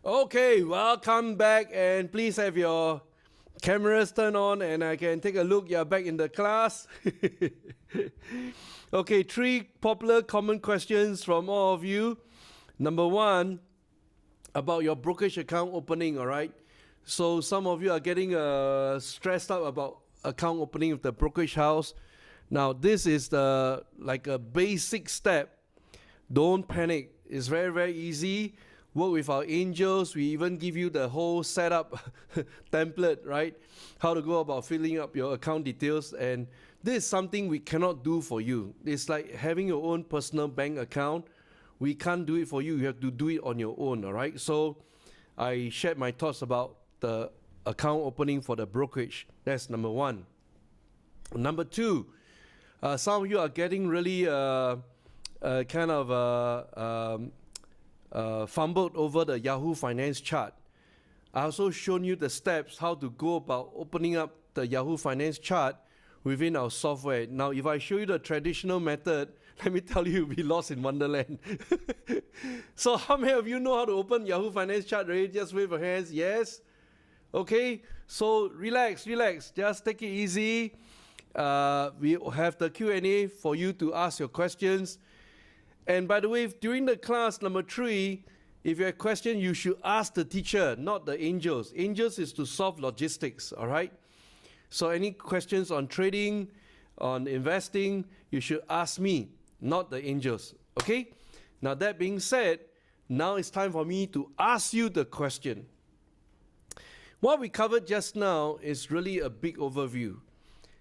Okay, welcome back, and please have your cameras turned on and I can take a look. You're back in the class. Okay, 3 popular common questions from all of you. Number 1, about your brokerage account opening, all right? So some of you are getting stressed out about account opening with the brokerage house. Now, this is like a basic step. Don't panic. It's very, very easy. Work with our angels. We even give you the whole setup template, right? How to go about filling up your account details. And this is something we cannot do for you. It's like having your own personal bank account. We can't do it for you. You have to do it on your own, all right? So I shared my thoughts about the account opening for the brokerage. That's number 1. Number 2, some of you are getting really fumbled over the Yahoo Finance chart. I also shown you the steps how to go about opening up the Yahoo Finance chart within our software. Now, if I show you the traditional method, let me tell you, you'll be lost in Wonderland. So how many of you know how to open Yahoo Finance chart already? Just wave your hands. Yes? Okay, so relax. Just take it easy. We have the Q&A for you to ask your questions. And by the way, during the class number 3, if you have a question, you should ask the teacher, not the angels. Angels is to solve logistics, all right? So any questions on trading, on investing, you should ask me, not the angels, okay? Now that being said, now it's time for me to ask you the question. What we covered just now is really a big overview.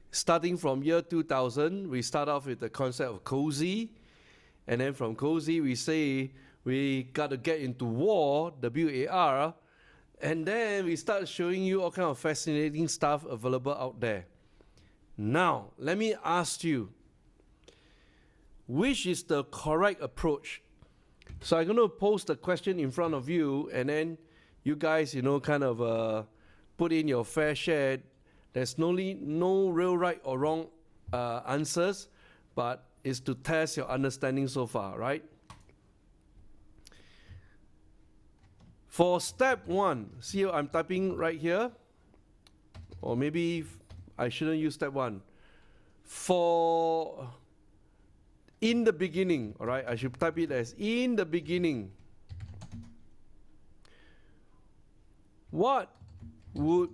Starting from year 2000, we start off with the concept of cozy. And then from cozy, we say we got to get into war, W-A-R, and then we start showing you all kind of fascinating stuff available out there. Now, let me ask you, which is the correct approach? So I'm going to post the question in front of you, and then you guys, put in your fair share. There's no real right or wrong answers, but is to test your understanding so far, right? For step 1, see I'm typing right here, or maybe I shouldn't use step 1. For in the beginning, all right, I should type it as in the beginning. What would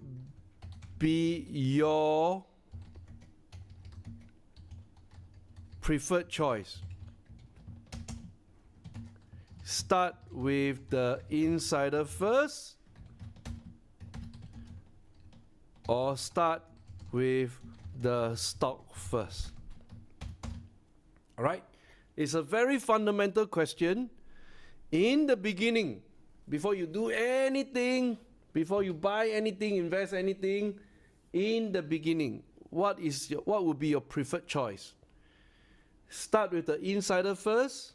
be your preferred choice? Start with the insider first, or start with the stock first? All right, it's a very fundamental question. In the beginning, before you do anything, before you buy anything, invest anything, in the beginning, what would be your preferred choice? Start with the insider first,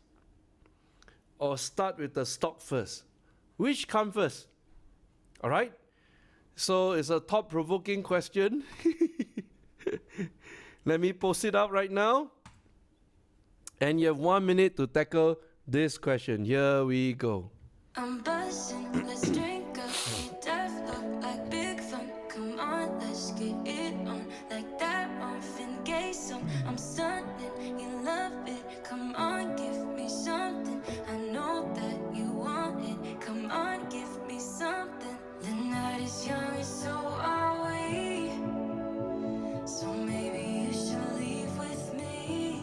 or start with the stock first? Which comes first? All right? So it's a thought-provoking question. Let me post it up right now. And you have 1 minute to tackle this question. Here we go. I'm buzzing, let's drink up. You deaf look like big fun. Come on, let's get it on. Like that on Finn Gason. I'm stunning, you love it. Come on, give me something. I know that you want it. Come on, give me something. The night is young and so are we. So maybe you should leave with me.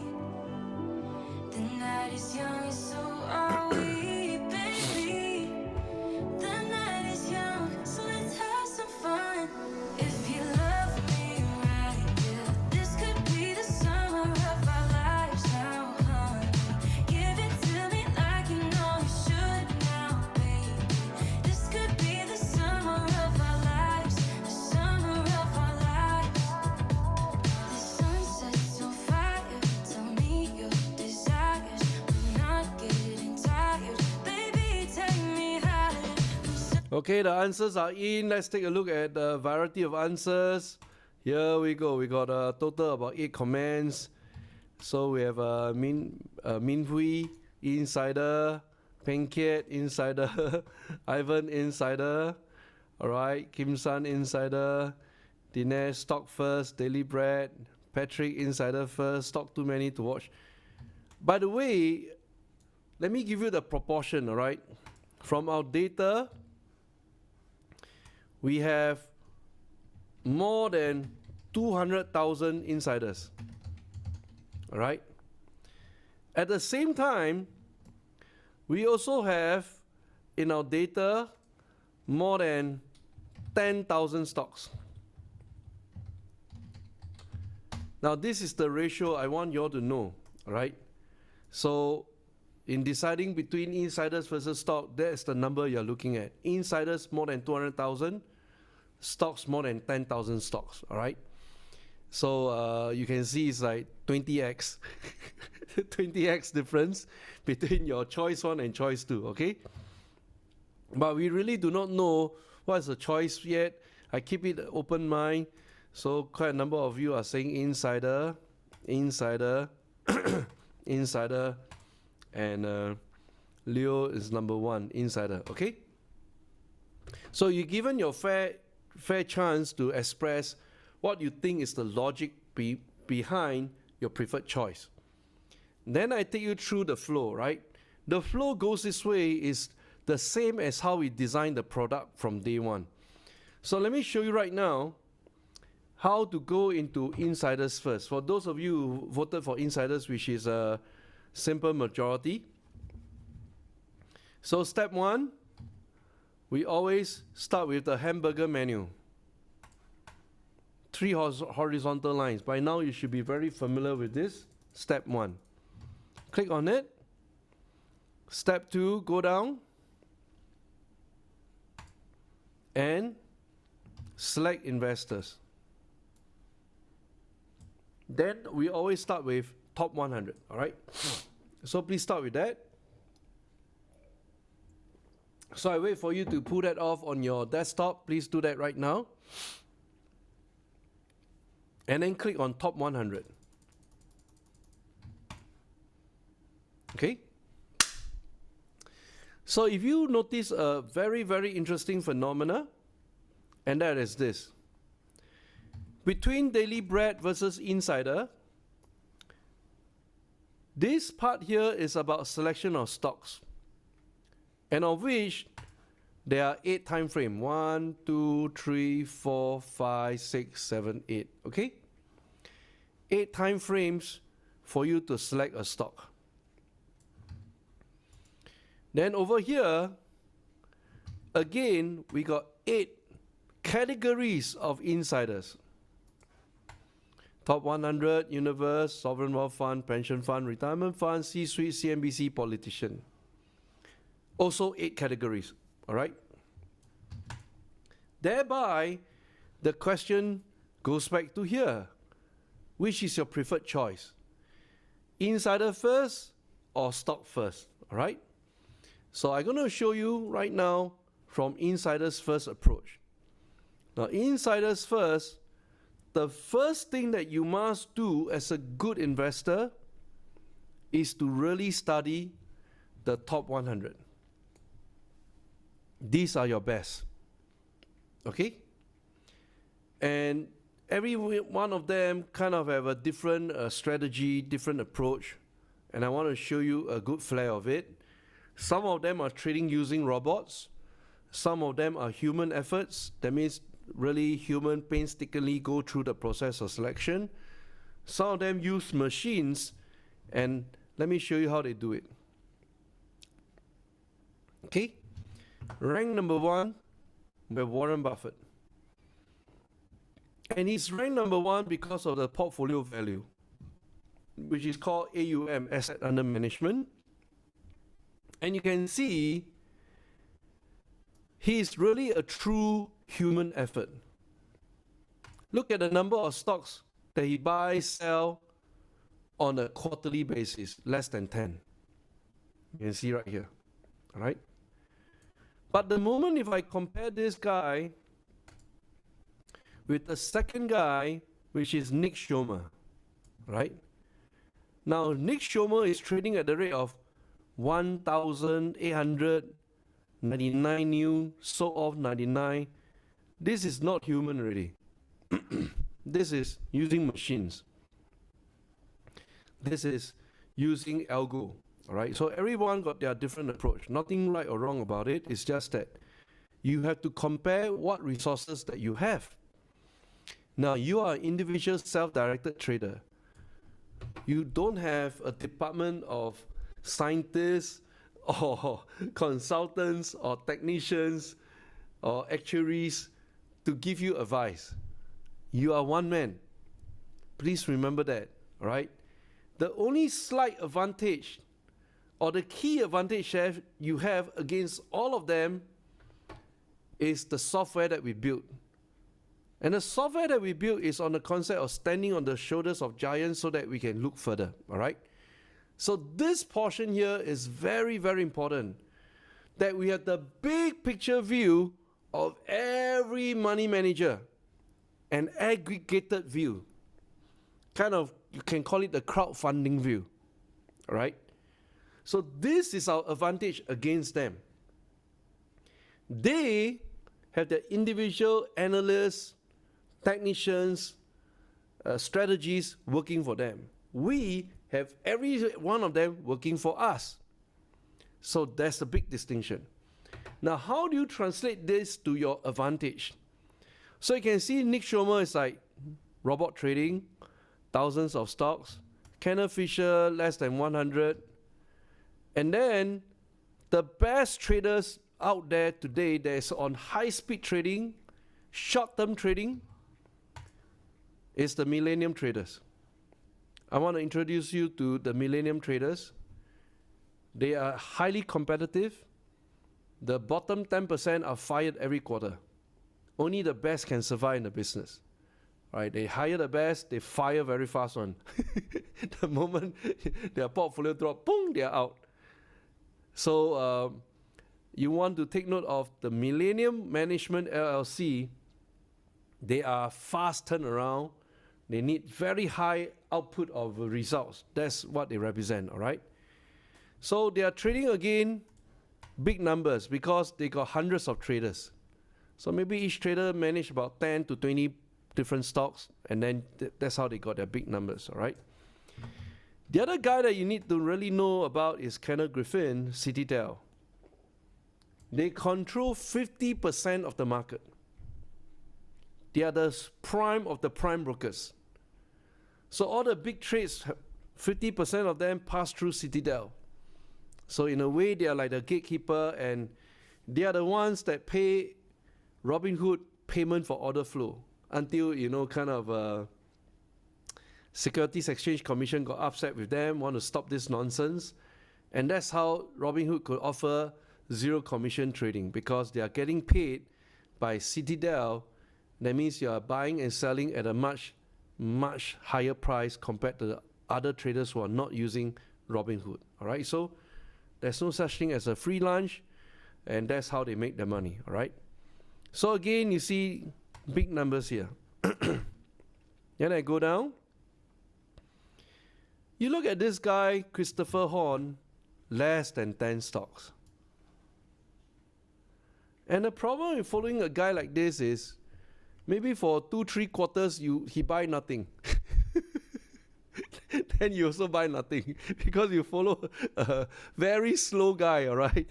The night is young and so are we, baby. The night is young, so let's have some fun. If you love me right, yeah, this could be the summer of our lives now, honey. Give it to me like you know you should now, baby. This could be the summer of our lives, the summer of our lives. The sunset's on fire, tell me your desires. I'm not getting tired, baby, take me higher. Okay, the answers are in. Let's take a look at the variety of answers. Here we go. We got a total about 8 comments. So we have Min Hui, Insider, Peng Kiat, insider. Ivan, insider. All right, Kim San, insider. Dinesh, stock first. Daily Bread. Patrick, insider first. Stock too many to watch. By the way, let me give you the proportion, all right? From our data, we have more than 200,000 insiders, all right? At the same time, we also have in our data more than 10,000 stocks. Now, this is the ratio I want you all to know, all right? So, in deciding between insiders versus stock, that's the number you're looking at. Insiders more than 200,000, stocks more than 10,000 stocks, all right? So you can see it's like 20x, 20x difference between your choice 1 and choice 2, okay? But we really do not know what's the choice yet. I keep it open mind. So quite a number of you are saying insider, insider, insider, and Leo is number 1, insider, okay? So you're given your fair chance to express what you think is the logic behind your preferred choice. Then I take you through the flow, right? The flow goes this way, is the same as how we design the product from day one. So let me show you right now how to go into insiders first. For those of you who voted for insiders, which is a simple majority. So step 1, we always start with the hamburger menu. 3 horizontal lines. By now you should be very familiar with this. Step 1. Click on it. Step 2, go down and select investors. Then we always start with top 100, all right? So please start with that. So I wait for you to pull that off on your desktop. Please do that right now. And then click on top 100. Okay? So if you notice a very, very interesting phenomena, and that is this. Between Daily Bread versus Insider, this part here is about selection of stocks, and of which there are 8 time frame. 1, 2, 3, 4, 5, 6, 7, 8. Okay? 8 time frames for you to select a stock. Then over here, again, we got 8 categories of insiders. Top 100, Universe, Sovereign Wealth Fund, Pension Fund, Retirement Fund, C-Suite, CNBC, Politician. Also 8 categories, all right? Thereby, the question goes back to here. Which is your preferred choice? Insider first or stock first, all right? So I'm going to show you right now from insiders first approach. Now, insiders first, the first thing that you must do as a good investor is to really study the top 100. These are your best. Okay? And every one of them kind of have a different strategy, different approach. And I want to show you a good flair of it. Some of them are trading using robots. Some of them are human efforts. That means really human painstakingly go through the process of selection. Some of them use machines, and let me show you how they do it. Okay? Rank number 1, we have Warren Buffett. And he's ranked number 1 because of the portfolio value, which is called AUM, Asset Under Management. And you can see he's really a true human effort. Look at the number of stocks that he buys, sell on a quarterly basis, less than 10. You can see right here, all right? But the moment if I compare this guy with the second guy, which is Nick Schomer, right? Now, Nick Schomer is trading at the rate of 1,899 new, sold off 99. This is not human already. This is using machines. This is using algo. All right. So everyone got their different approach. Nothing right or wrong about it. It's just that you have to compare what resources that you have. Now, you are an individual self-directed trader. You don't have a department of scientists or consultants or technicians or actuaries to give you advice. You are one man. Please remember that, all right? The only slight advantage or the key advantage you have against all of them is the software that we built. And the software that we built is on the concept of standing on the shoulders of giants so that we can look further, all right? So this portion here is very, very important, that we have the big picture view of every money manager, an aggregated view. Kind of, you can call it the crowdfunding view, all right? So this is our advantage against them. They have their individual analysts, technicians, strategies working for them. We have every one of them working for us. So that's a big distinction. Now, how do you translate this to your advantage? So you can see Nick Schomer is like robot trading, thousands of stocks. Kenneth Fisher, less than 100. And then the best traders out there today that's on high-speed trading, short-term trading, is the Millennium Traders. I want to introduce you to the Millennium Traders. They are highly competitive. The bottom 10% are fired every quarter. Only the best can survive in the business. Right? They hire the best, they fire very fast on. The moment their portfolio drop, boom, they are out. So you want to take note of the Millennium Management LLC. They are fast turnaround. They need very high output of results. That's what they represent, all right? So they are trading again big numbers because they got hundreds of traders. So maybe each trader manage about 10 to 20 different stocks, and then that's how they got their big numbers, all right? The other guy that you need to really know about is Kenneth Griffin, Citadel. They control 50% of the market. They are the prime of the prime brokers. So all the big trades, 50% of them pass through Citadel. So in a way, they are like the gatekeeper, and they are the ones that pay Robinhood payment for order flow until, Securities Exchange Commission got upset with them, want to stop this nonsense. And that's how Robinhood could offer zero commission trading, because they are getting paid by Citadel. That means you are buying and selling at a much, much higher price compared to the other traders who are not using Robinhood. All right, so there's no such thing as a free lunch, and that's how they make their money. All right, so again, you see big numbers here. Then I go down. You look at this guy, Christopher Horn, less than 10 stocks. And the problem with following a guy like this is, maybe for 2-3 quarters, he buy nothing. Then you also buy nothing because you follow a very slow guy, all right?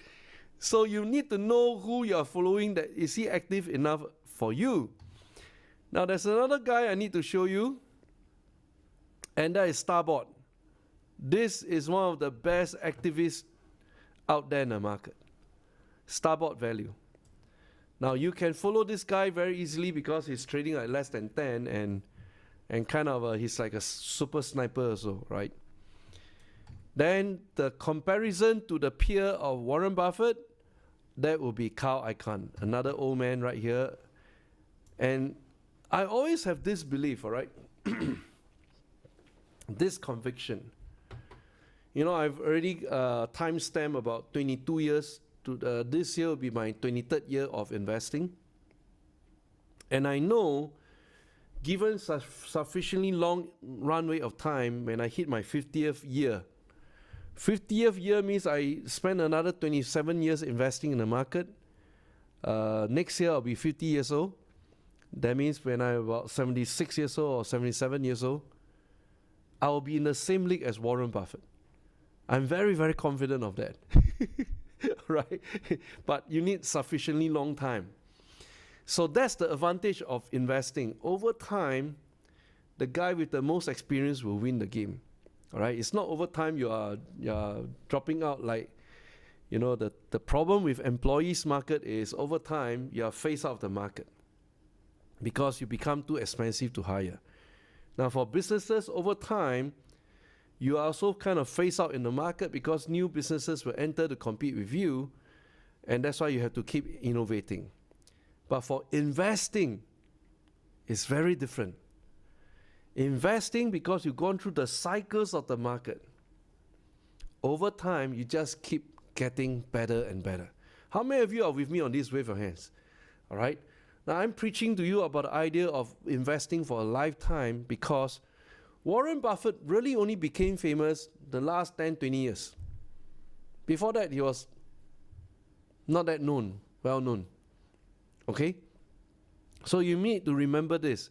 So you need to know who you are following, that is he active enough for you. Now there's another guy I need to show you, and that is Starboard. This is one of the best activists out there in the market. Starboard Value. Now you can follow this guy very easily because he's trading at less than 10, and kind of he's like a super sniper also, right? Then the comparison to the peer of Warren Buffett, that will be Carl Icahn, another old man right here. And I always have this belief, all right? This conviction. You know, I've already time-stamped about 22 years. This year will be my 23rd year of investing. And I know, given sufficiently long runway of time, when I hit my 50th year, 50th year means I spend another 27 years investing in the market. Next year I'll be 50 years old. That means when I'm about 76 years old or 77 years old, I will be in the same league as Warren Buffett. I'm very, very confident of that. Right? But you need sufficiently long time. So that's the advantage of investing. Over time, the guy with the most experience will win the game. All right? It's not over time you are dropping out like, the problem with employees market is over time you are phased out of the market because you become too expensive to hire. Now for businesses over time, you are also kind of phased out in the market because new businesses will enter to compete with you, and that's why you have to keep innovating. But for investing, it's very different. Investing, because you've gone through the cycles of the market, over time you just keep getting better and better. How many of you are with me on this? Wave your hands. All right. Now I'm preaching to you about the idea of investing for a lifetime because Warren Buffett really only became famous the last 10, 20 years. Before that, he was not that well known. Okay? So you need to remember this.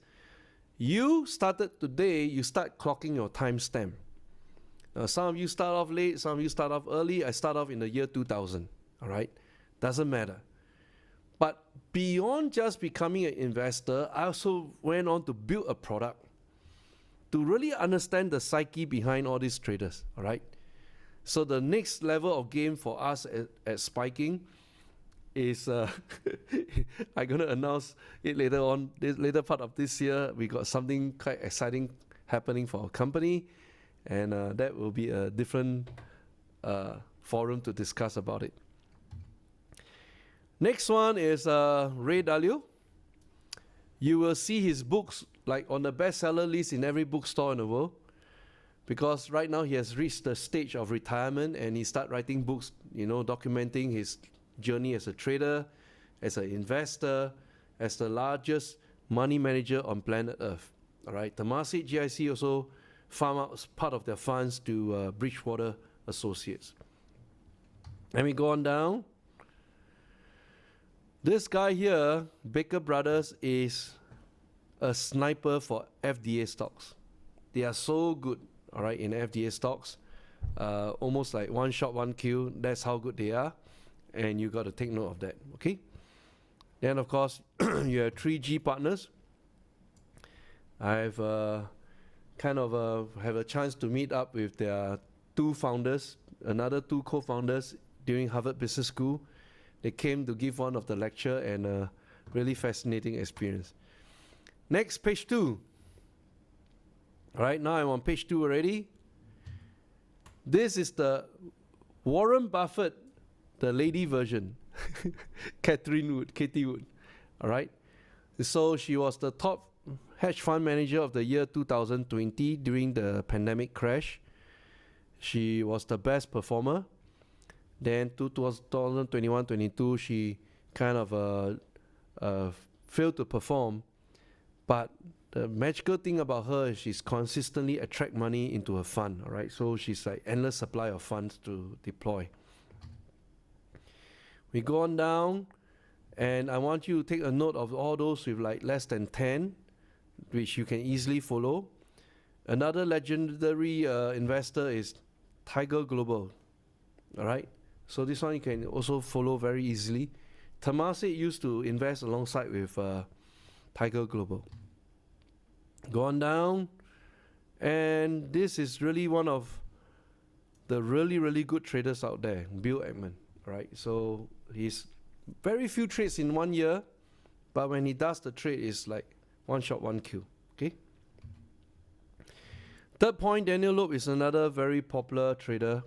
You started today, you start clocking your timestamp. Now, some of you start off late, some of you start off early. I start off in the year 2000. All right? Doesn't matter. But beyond just becoming an investor, I also went on to build a product to really understand the psyche behind all these traders, all right? So the next level of game for us at Spiking is, I'm going to announce it later on, this later part of this year. We got something quite exciting happening for our company, and that will be a different forum to discuss about it. Next one is Ray Dalio. You will see his books like on the bestseller list in every bookstore in the world, because right now he has reached the stage of retirement and he started writing books, documenting his journey as a trader, as an investor, as the largest money manager on planet Earth. All right, Temasek GIC also farm out part of their funds to Bridgewater Associates. Let me go on down. This guy here, Baker Brothers, is a sniper for FDA stocks. They are so good, all right, in FDA stocks. Almost like one shot, one kill. That's how good they are. And you got to take note of that, okay? Then, of course, you have 3G partners. I've have a chance to meet up with their two founders, another two co-founders during Harvard Business School. They came to give one of the lecture, and really fascinating experience. Next, page 2. All right, now I'm on page 2 already. This is the Warren Buffett, the lady version, Katie Wood. All right, so she was the top hedge fund manager of the year 2020 during the pandemic crash. She was the best performer. Then 2021-22, she kind of failed to perform. But the magical thing about her is she's consistently attract money into her fund. All right, so she's like endless supply of funds to deploy. We go on down, and I want you to take a note of all those with like less than 10, which you can easily follow. Another legendary investor is Tiger Global. All right. So this one you can also follow very easily. Temasek used to invest alongside with Tiger Global. Go on down, and this is really one of the really, really good traders out there, Bill Ackman. Right? So he's very few trades in 1 year, but when he does the trade, it's like one shot, one kill. Okay. Third point, Daniel Loeb is another very popular trader,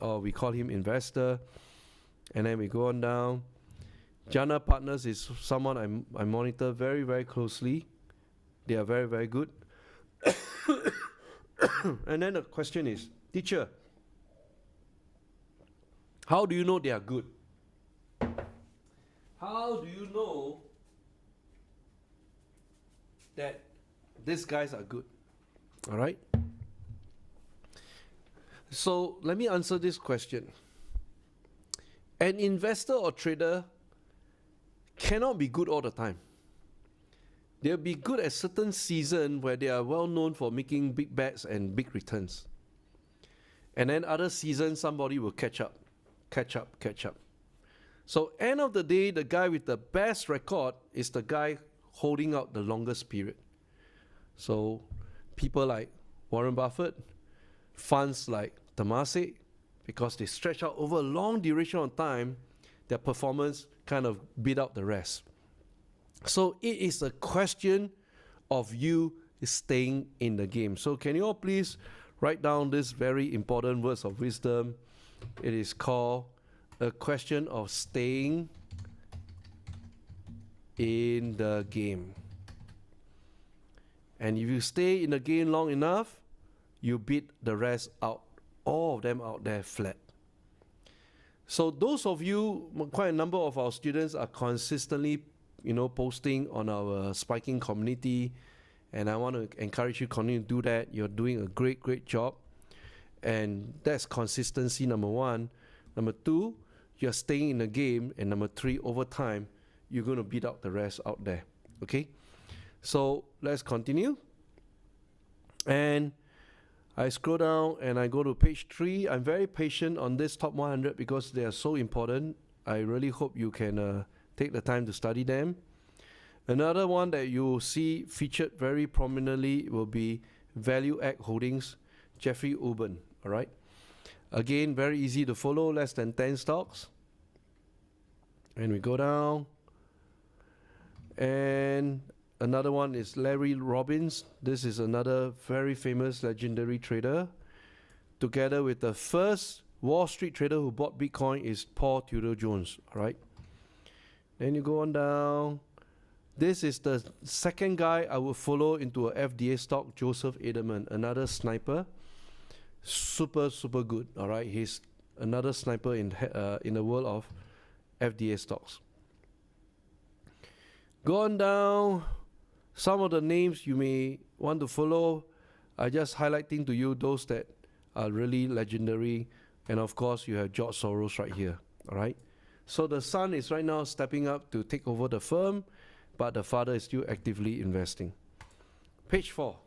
or we call him investor. And then we go on down. Jana Partners is someone I monitor very, very closely. They are very, very good. And then the question is, teacher, how do you know they are good? How do you know that these guys are good? All right. So let me answer this question. An investor or trader cannot be good all the time. They'll be good at certain season where they are well known for making big bets and big returns. And then other seasons, somebody will catch up. So end of the day, the guy with the best record is the guy holding out the longest period. So people like Warren Buffett, funds like Temasek, because they stretch out over a long duration of time, their performance kind of beat out the rest. So it is a question of you staying in the game. So can you all please write down these very important words of wisdom? It is called a question of staying in the game. And if you stay in the game long enough, you beat the rest out, all of them out there flat. So those of you, quite a number of our students are consistently, posting on our Spiking community, and I want to encourage you to continue to do that. You're doing a great job, and that's consistency, number one. Number two, you're staying in the game, and number three, over time, you're going to beat out the rest out there. Okay, so let's continue. And I scroll down and I go to page 3. I'm very patient on this top 100 because they are so important. I really hope you can take the time to study them. Another one that you will see featured very prominently will be Value Act Holdings, Jeffrey Ubben. All right. Again, very easy to follow, less than 10 stocks. And we go down. And another one is Larry Robbins. This is another very famous, legendary trader. Together with the first Wall Street trader who bought Bitcoin is Paul Tudor Jones. All right. Then you go on down. This is the second guy I would follow into a FDA stock, Joseph Edelman, another sniper. Super good. All right. He's another sniper in the world of FDA stocks. Go on down. Some of the names you may want to follow, I just highlighting to you those that are really legendary. And of course, you have George Soros right here. All right. So the son is right now stepping up to take over the firm, but the father is still actively investing. Page 4.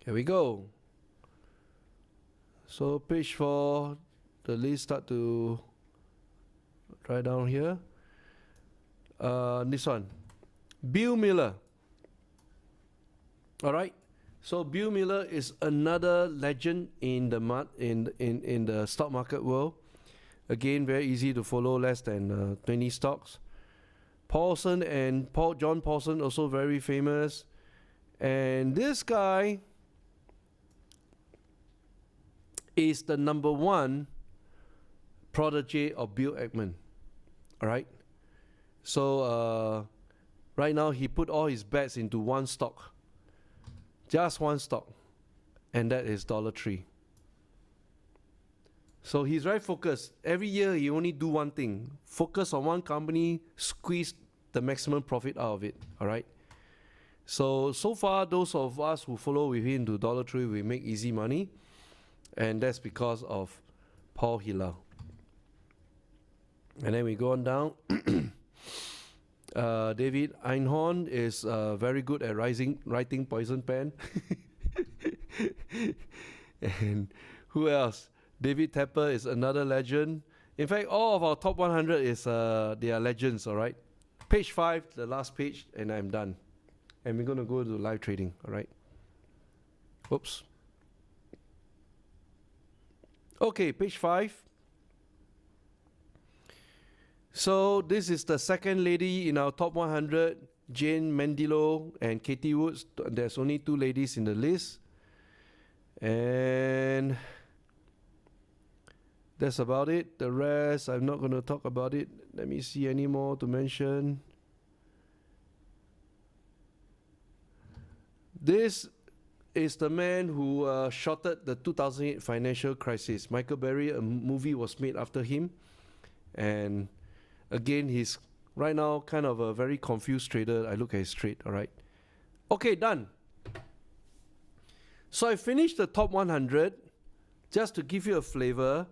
Here we go. So page 4, the list start to right down here. This one, Bill Miller. All right. So Bill Miller is another legend in the in the stock market world. Again, very easy to follow, less than 20 stocks. Paulson and John Paulson, also very famous. And this guy is the number one protege of Bill Ackman. All right. So right now he put all his bets into one stock. Just one stock. And that is $3. So he's very focused. Every year he only do one thing. Focus on one company, squeeze the maximum profit out of it. All right. So far, those of us who follow with him to $3, we make easy money. And that's because of Paul Hilal. And then we go on down. David Einhorn is very good at writing Poison Pen. And who else? David Tepper is another legend. In fact, all of our top 100 is they are legends, all right? Page 5, the last page, and I'm done. And we're going to go to live trading, all right? Oops. Okay, page 5. So this is the second lady in our top 100, Jane Mendilo and Katie Woods. There's only 2 ladies in the list. And that's about it. The rest, I'm not going to talk about it. Let me see any more to mention. This is the man who shorted the 2008 financial crisis. Michael Berry, a movie was made after him. And again, he's right now kind of a very confused trader. I look at his trade, all right? Okay, done. So I finished the top 100 just to give you a flavor.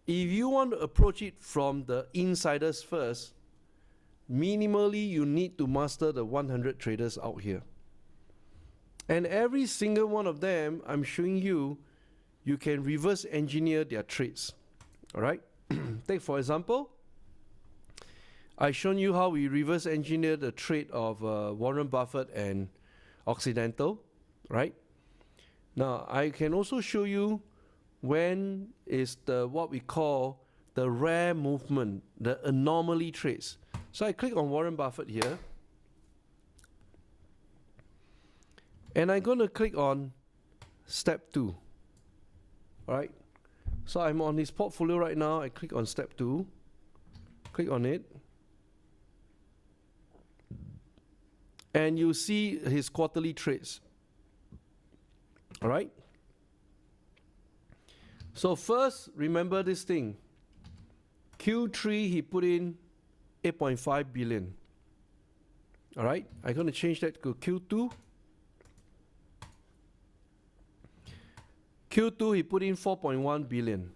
If you want to approach it from the insiders first, minimally you need to master the 100 traders out here. And every single one of them, I'm showing you, you can reverse engineer their trades. All right? Take for example, I've shown you how we reverse engineer the trade of Warren Buffett and Occidental, right? Now, I can also show you when is the what we call the rare movement, the anomaly trades. So I click on Warren Buffett here. And I'm going to click on step 2. All right? So I'm on his portfolio right now. I click on step 2. Click on it. And you see his quarterly trades. All right? So first, remember this thing. Q3, he put in 8.5 billion. All right? I'm going to change that to Q2. Q2, he put in 4.1 billion.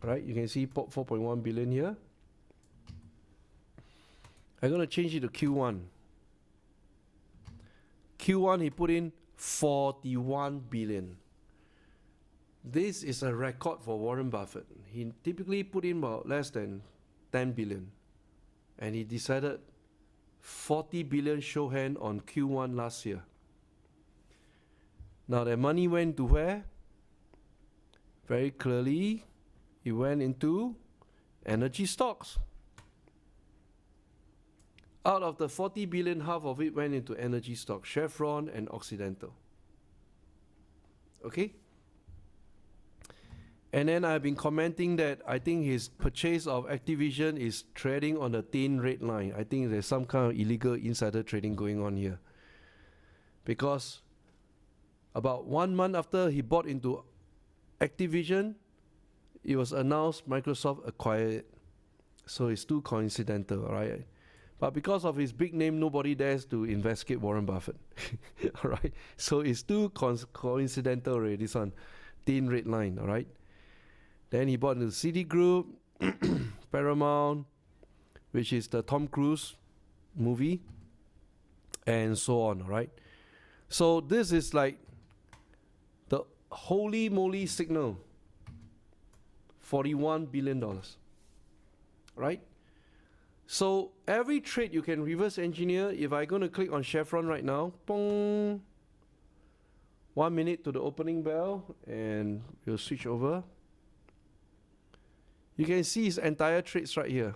All right? You can see 4.1 billion here. I'm going to change it to Q1. Q1, he put in 41 billion. This is a record for Warren Buffett. He typically put in about less than 10 billion. And he decided 40 billion show hand on Q1 last year. Now that money went to where? Very clearly, it went into energy stocks. Out of the 40 billion, half of it went into energy stocks, Chevron and Occidental. Okay? And then I've been commenting that I think his purchase of Activision is trading on a thin red line. I think there's some kind of illegal insider trading going on here. Because about 1 month after he bought into Activision, it was announced Microsoft acquired it. So it's too coincidental, right? But because of his big name, nobody dares to investigate Warren Buffett. All right? So it's too coincidental already, this one. Thin red line, all right? Then he bought into Citigroup, Paramount, which is the Tom Cruise movie, and so on, all right? So this is like the holy moly signal. $41 billion, right? So every trade you can reverse engineer. If I'm going to click on Chevron right now, boom, 1 minute to the opening bell, and we'll switch over. You can see his entire trades right here.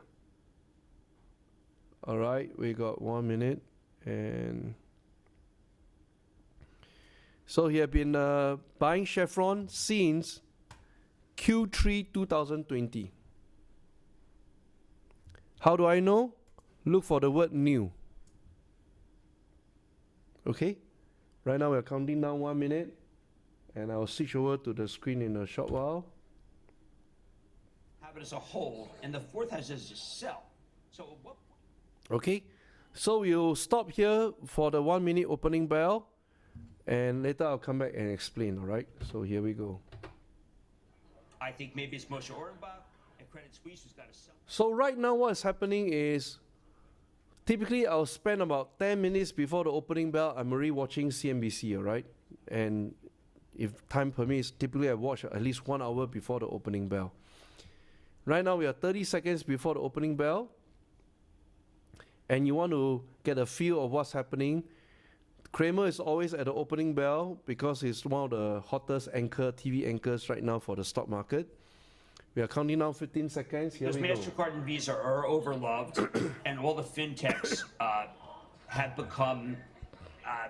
All right, we got 1 minute, and so he had been buying Chevron since Q3 2020. How do I know? Look for the word new. Okay? Right now we're counting down 1 minute, and I'll switch over to the screen in a short while. Have it as a whole, and the fourth has as a cell. So what? Okay? So we'll stop here for the 1 minute opening bell, and later I'll come back and explain, all right? So here we go. I think maybe it's Moshe Orenbach and Credit Suisse who's got a cell. So right now what's happening is, typically I'll spend about 10 minutes before the opening bell. I'm already watching CNBC, all right? And if time permits, typically I watch at least 1 hour before the opening bell. Right now we are 30 seconds before the opening bell. And you want to get a feel of what's happening. Cramer is always at the opening bell because he's one of the hottest TV anchors right now for the stock market. We are counting down 15 seconds. Here Because we go. MasterCard and Visa are overloved, and all the fintechs have become,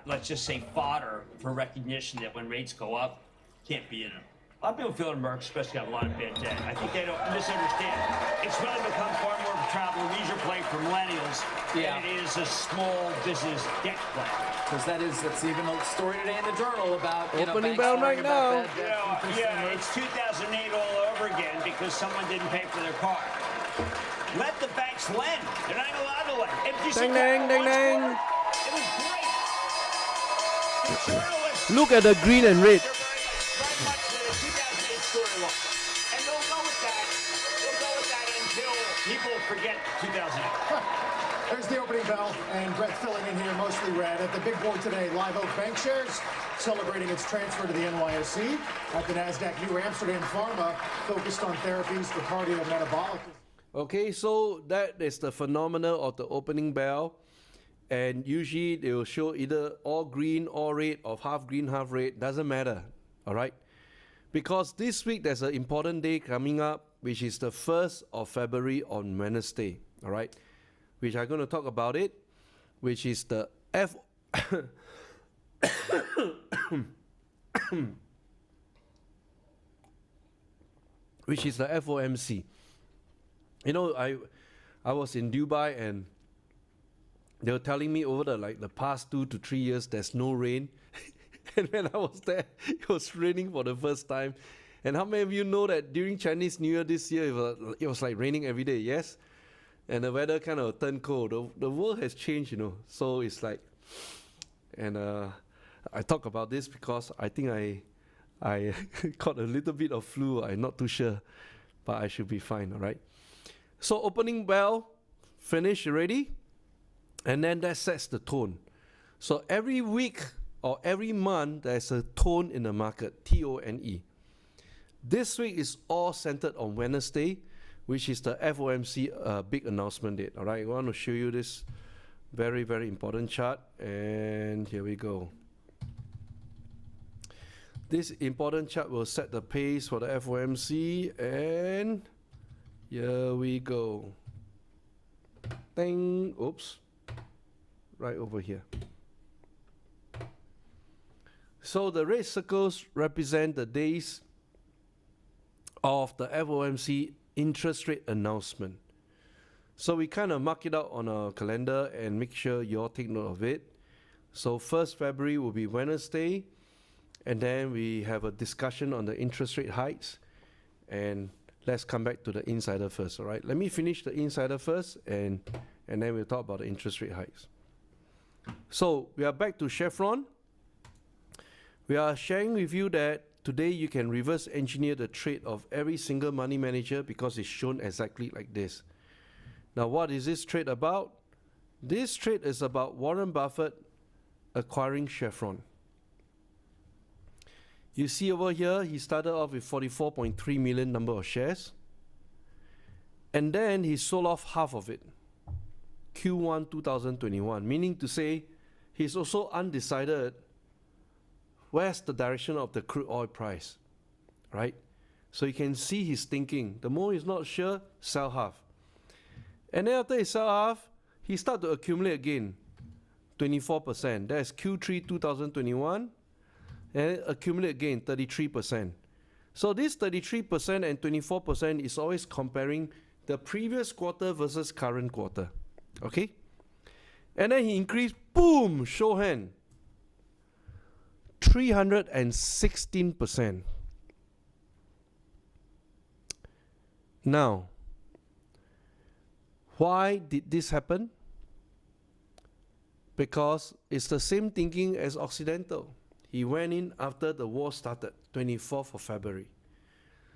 let's just say, fodder for recognition that when rates go up, can't be in them. A lot of people feel in Merck, especially have a lot of bad debt. I think they don't misunderstand. It's really become far more of a travel and leisure play for millennials than it is a small business debt play. Because that's even a story today in the Journal about Opening banks bell worrying right about now. bad debt from consumers. It's 2008 all over again because someone didn't pay for their car. Let the banks lend. They're not allowed to lend. If you Ding, ding, ding, ding. It was great. The journalists Look at the green and red. They're very much the 2008 story look. And they'll go with that. They'll go with that until people forget 2008. There's the opening bell, and Brett filling in here, mostly red. At the big board today, Live Oak Bank Shares celebrating its transfer to the NYSE. At the NASDAQ, New Amsterdam Pharma focused on therapies for cardiometabolic. Okay, so that is the phenomena of the opening bell. And usually they will show either all green, all red, or half green, half red. Doesn't matter, all right? Because this week there's an important day coming up, which is the 1st of February on Wednesday, all right? Which I'm going to talk about it, which is the which is the FOMC. You know, I was in Dubai and they were telling me over the past 2 to 3 years there's no rain. And when I was there, it was raining for the first time. And how many of you know that during Chinese New Year this year, it was like raining every day, yes? And the weather kind of turned cold. The world has changed, you know. So it's like, and I talk about this because I think I caught a little bit of flu. I'm not too sure, but I should be fine, all right? So opening bell, finished already. And then that sets the tone. So every week or every month, there's a tone in the market, T-O-N-E. This week is all centered on Wednesday, which is the FOMC big announcement date. All right, I want to show you this very, very important chart. And here we go. This important chart will set the pace for the FOMC. And here we go. Ding. Oops. Right over here. So the red circles represent the days of the FOMC interest rate announcement. So we kind of mark it out on our calendar and make sure you all take note of it. So 1st February will be Wednesday, and then we have a discussion on the interest rate hikes. And let's come back to the insider first, all right? Let me finish the insider first, and then we'll talk about the interest rate hikes. So we are back to Chevron. We are sharing with you that today you can reverse engineer the trade of every single money manager because it's shown exactly like this. Now, what is this trade about? This trade is about Warren Buffett acquiring Chevron. You see over here, he started off with 44.3 million number of shares. And then he sold off half of it. Q1 2021, meaning to say he's also undecided where's the direction of the crude oil price, right? So you can see his thinking. The more he's not sure, sell half. And then after he sell half, he start to accumulate again, 24%. That's Q3 2021, and accumulate again, 33%. So this 33% and 24% is always comparing the previous quarter versus current quarter. Okay? And then he increased, boom, show hand, 316%. Now, why did this happen? Because it's the same thinking as Occidental. He went in after the war started, 24th of February.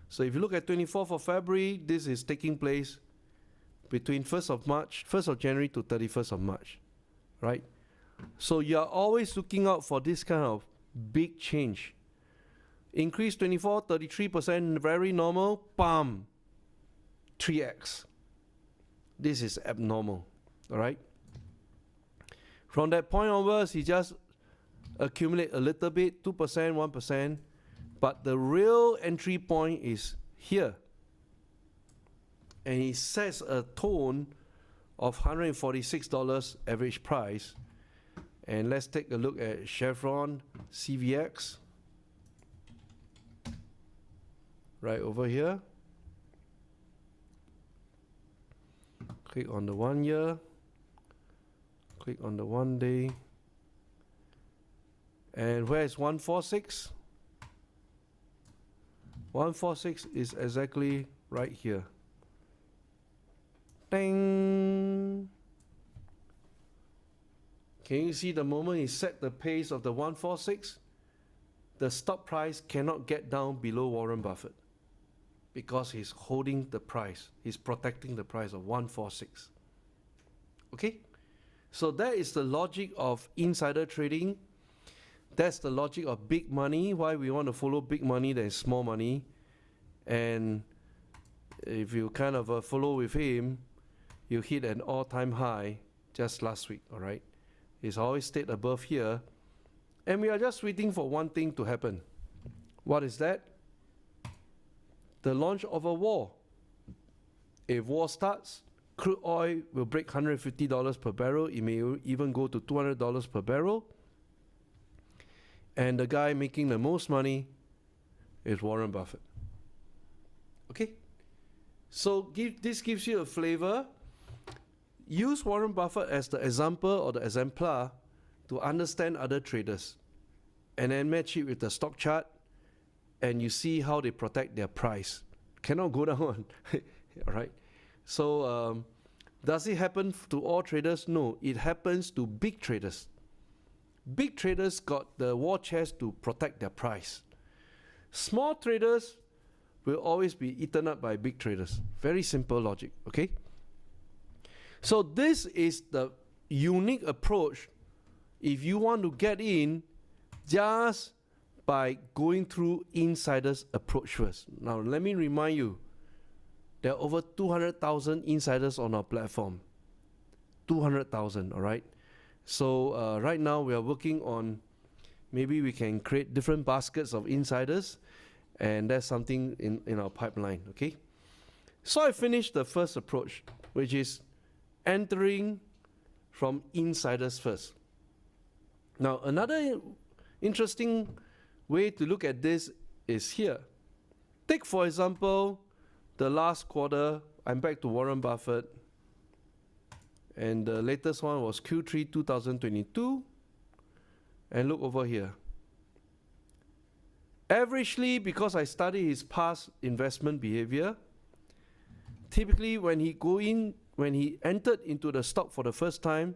So if you look at 24th of February, this is taking place between 1st of January to 31st of March, right? So you're always looking out for this kind of big change. Increase 24, 33%, very normal, bam, 3x. This is abnormal, all right? From that point onwards, he just accumulate a little bit, 2%, 1%, but the real entry point is here. And he sets a tone of $146 average price. And let's take a look at Chevron CVX. Right over here. Click on the 1 year. Click on the 1 day. And where is 146? 146 is exactly right here. Ding! Can you see the moment he set the pace of the 146? the stock price cannot get down below Warren Buffett because he's holding the price. He's protecting the price of 146. Okay? So that is the logic of insider trading. That's the logic of big money, why we want to follow big money than small money. And if you kind of follow with him, you hit an all-time high just last week, all right? It's always stayed above here. And we are just waiting for one thing to happen. What is that? The launch of a war. If war starts, crude oil will break $150 per barrel. It may even go to $200 per barrel. And the guy making the most money is Warren Buffett. Okay? So this gives you a flavor. Use Warren Buffett as the example or the exemplar to understand other traders. And then match it with the stock chart, and you see how they protect their price. Cannot go down. All right? So does it happen to all traders? No, it happens to big traders. Big traders got the war chest to protect their price. Small traders will always be eaten up by big traders. Very simple logic, okay? So this is the unique approach if you want to get in just by going through insiders approach first. Now let me remind you, there are over 200,000 insiders on our platform. 200,000, all right? So right now we are working on, maybe we can create different baskets of insiders, and that's something in our pipeline, okay? So I finished the first approach, which is entering from insiders first. Now another interesting way to look at this is here. Take for example, the last quarter, I'm back to Warren Buffett, and the latest one was Q3 2022, and look over here. Averagely, because I study his past investment behavior, typically when he entered into the stock for the first time,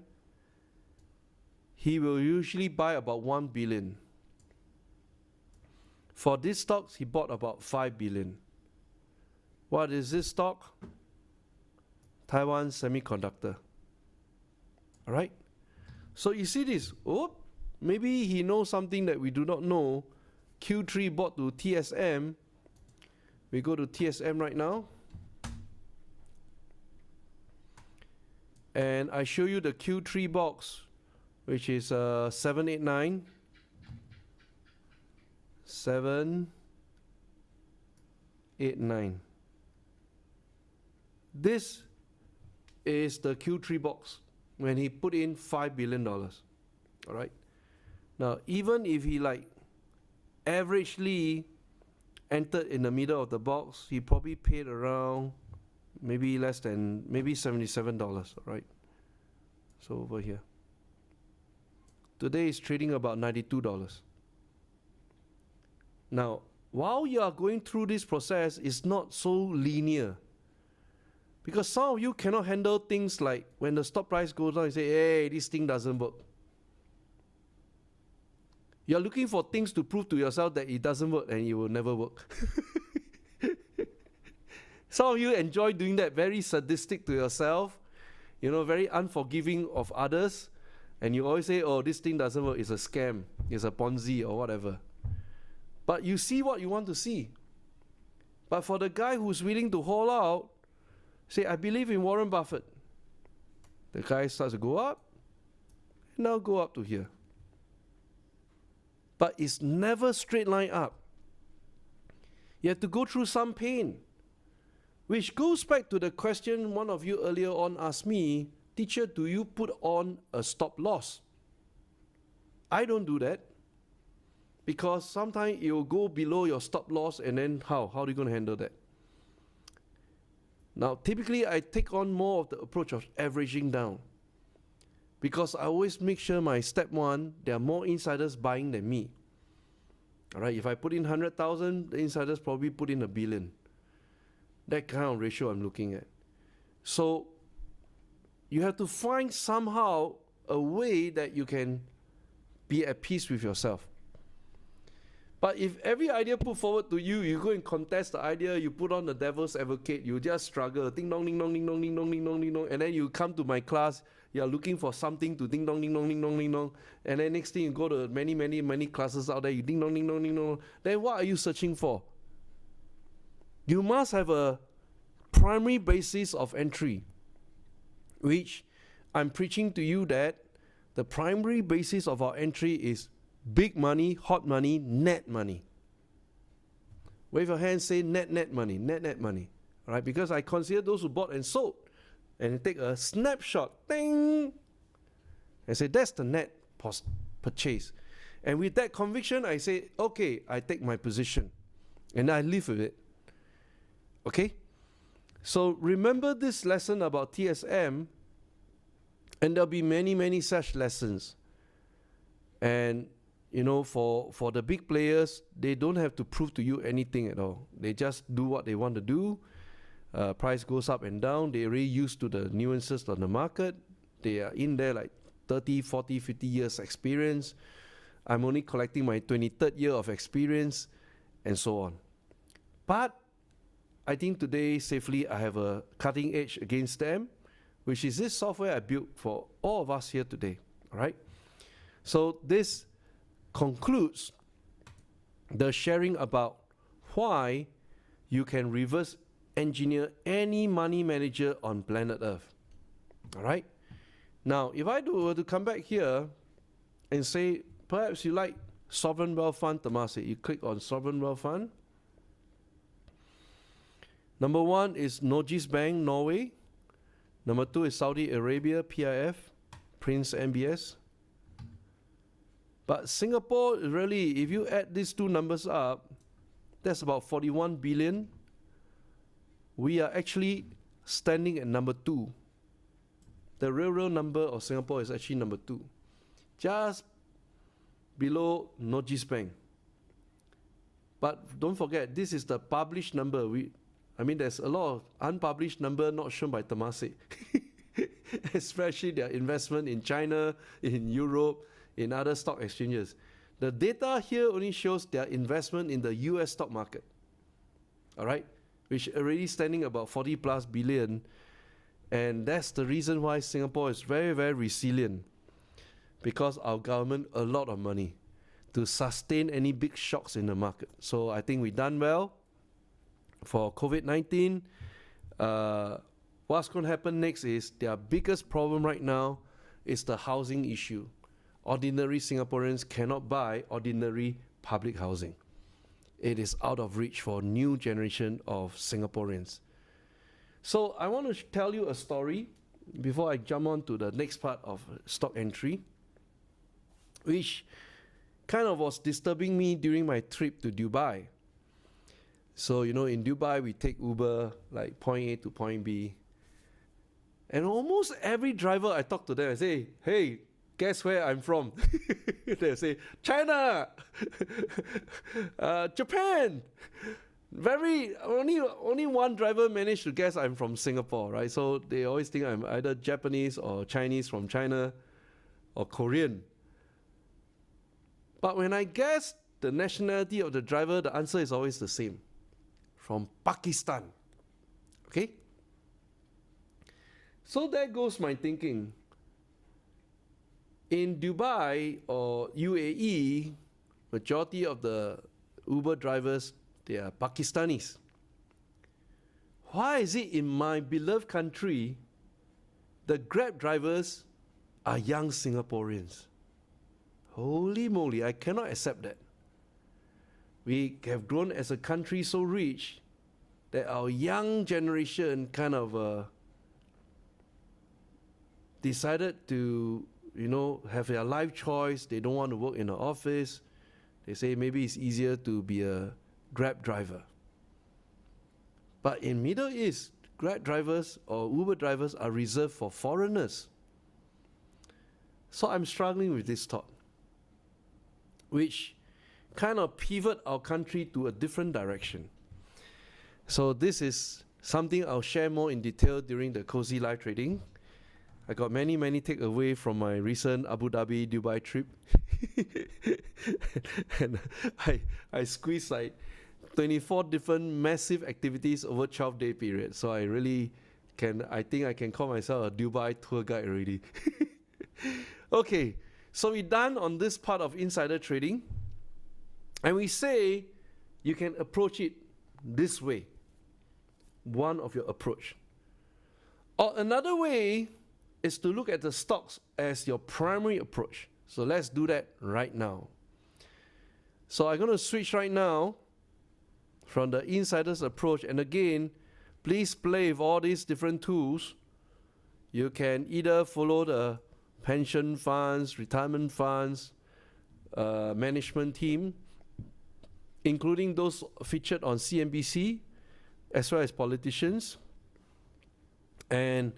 he will usually buy about 1 billion. For these stocks, he bought about 5 billion. What is this stock? Taiwan Semiconductor. All right? So you see this. Oh, maybe he knows something that we do not know. Q3 bought to TSM. We go to TSM right now. And I show you the Q3 box, which is 789. 789. This is the Q3 box when he put in $5 billion. All right. Now, even if he like averagely entered in the middle of the box, he probably paid around maybe less than, maybe $77. All right. So over here. Today is trading about $92. Now, while you are going through this process, it's not so linear. Because some of you cannot handle things like when the stock price goes down, you say, hey, this thing doesn't work. You're looking for things to prove to yourself that it doesn't work and it will never work. Some of you enjoy doing that, very sadistic to yourself, you know, very unforgiving of others. And you always say, oh, this thing doesn't work, it's a scam, it's a Ponzi or whatever. But you see what you want to see. But for the guy who's willing to hold out, say, I believe in Warren Buffett. The guy starts to go up, and now go up to here. But it's never straight line up. You have to go through some pain. Which goes back to the question one of you earlier on asked me, teacher, do you put on a stop loss? I don't do that. Because sometimes it will go below your stop loss, and then how? How are you going to handle that? Now, typically, I take on more of the approach of averaging down. Because I always make sure my step one, there are more insiders buying than me. All right, if I put in 100,000, the insiders probably put in 1 billion. That kind of ratio I'm looking at. So, you have to find somehow a way that you can be at peace with yourself. But if every idea put forward to you, you go and contest the idea, you put on the devil's advocate, you just struggle, ding dong, ding dong, ding dong, ding dong, ding dong, ding dong, and then you come to my class, you're looking for something to ding dong, ding dong, ding dong, ding dong, and then next thing you go to many classes out there, you ding dong, ding dong, ding dong, then what are you searching for? You must have a primary basis of entry, which I'm preaching to you that the primary basis of our entry is big money, hot money, net money. Wave your hand, say net money, net money. All right, because I consider those who bought and sold and take a snapshot, ding, and say that's the net purchase. And with that conviction, I say, okay, I take my position and I live with it. Okay? So remember this lesson about TSM, and there'll be many such lessons. And you know, for the big players, they don't have to prove to you anything at all. They just do what they want to do. Price goes up and down. They're really used to the nuances on the market. They are in there like 30, 40, 50 years experience. I'm only collecting my 23rd year of experience, and so on. But I think today, safely, I have a cutting edge against them, which is this software I built for all of us here today. All right? So this concludes the sharing about why you can reverse engineer any money manager on planet Earth. All right? Now, if I were to come back here and say, perhaps you like Sovereign Wealth Fund Temasek, you click on Sovereign Wealth Fund. Number 1 is Norges Bank, Norway. Number 2 is Saudi Arabia, PIF, Prince MBS. But Singapore, really, if you add these two numbers up, that's about 41 billion. We are actually standing at number 2. The real number of Singapore is actually number 2. Just below Norges Bank. But don't forget, this is the published number. There's a lot of unpublished number not shown by Temasek. Especially their investment in China, in Europe, in other stock exchanges. The data here only shows their investment in the US stock market. All right? Which already standing about 40 plus billion. And that's the reason why Singapore is very resilient. Because our government a lot of money to sustain any big shocks in the market. So I think we've done well for COVID-19. What's going to happen next is their biggest problem right now is the housing issue. Ordinary Singaporeans cannot buy ordinary public housing. It is out of reach for new generation of Singaporeans. So I want to tell you a story before I jump on to the next part of stock entry, which kind of was disturbing me during my trip to Dubai. So, you know, in Dubai, we take Uber, like point A to point B. And almost every driver I talk to them, I say, hey, guess where I'm from? They say, China, Japan. Only one driver managed to guess I'm from Singapore, right? So they always think I'm either Japanese or Chinese from China or Korean. But when I guess the nationality of the driver, the answer is always the same. From Pakistan. Okay? So there goes my thinking. In Dubai or UAE, majority of the Uber drivers, they are Pakistanis. Why is it in my beloved country, the Grab drivers are young Singaporeans? Holy moly, I cannot accept that. We have grown as a country so rich that our young generation kind of decided to, you know, have their life choice. They don't want to work in an office. They say maybe it's easier to be a Grab driver. But in Middle East, Grab drivers or Uber drivers are reserved for foreigners. So I'm struggling with this thought, which kind of pivot our country to a different direction. So this is something I'll share more in detail during the Cozy Live Trading. I got many takeaways from my recent Abu Dhabi, Dubai trip. And I squeezed like 24 different massive activities over 12-day period. So I really I think I can call myself a Dubai tour guide already. Okay, so we're done on this part of insider trading. And we say you can approach it this way. One of your approach. Or another way is to look at the stocks as your primary approach. So let's do that right now. So I'm going to switch right now from the insider's approach. And again, please play with all these different tools. You can either follow the pension funds, retirement funds, management team, including those featured on CNBC, as well as politicians. And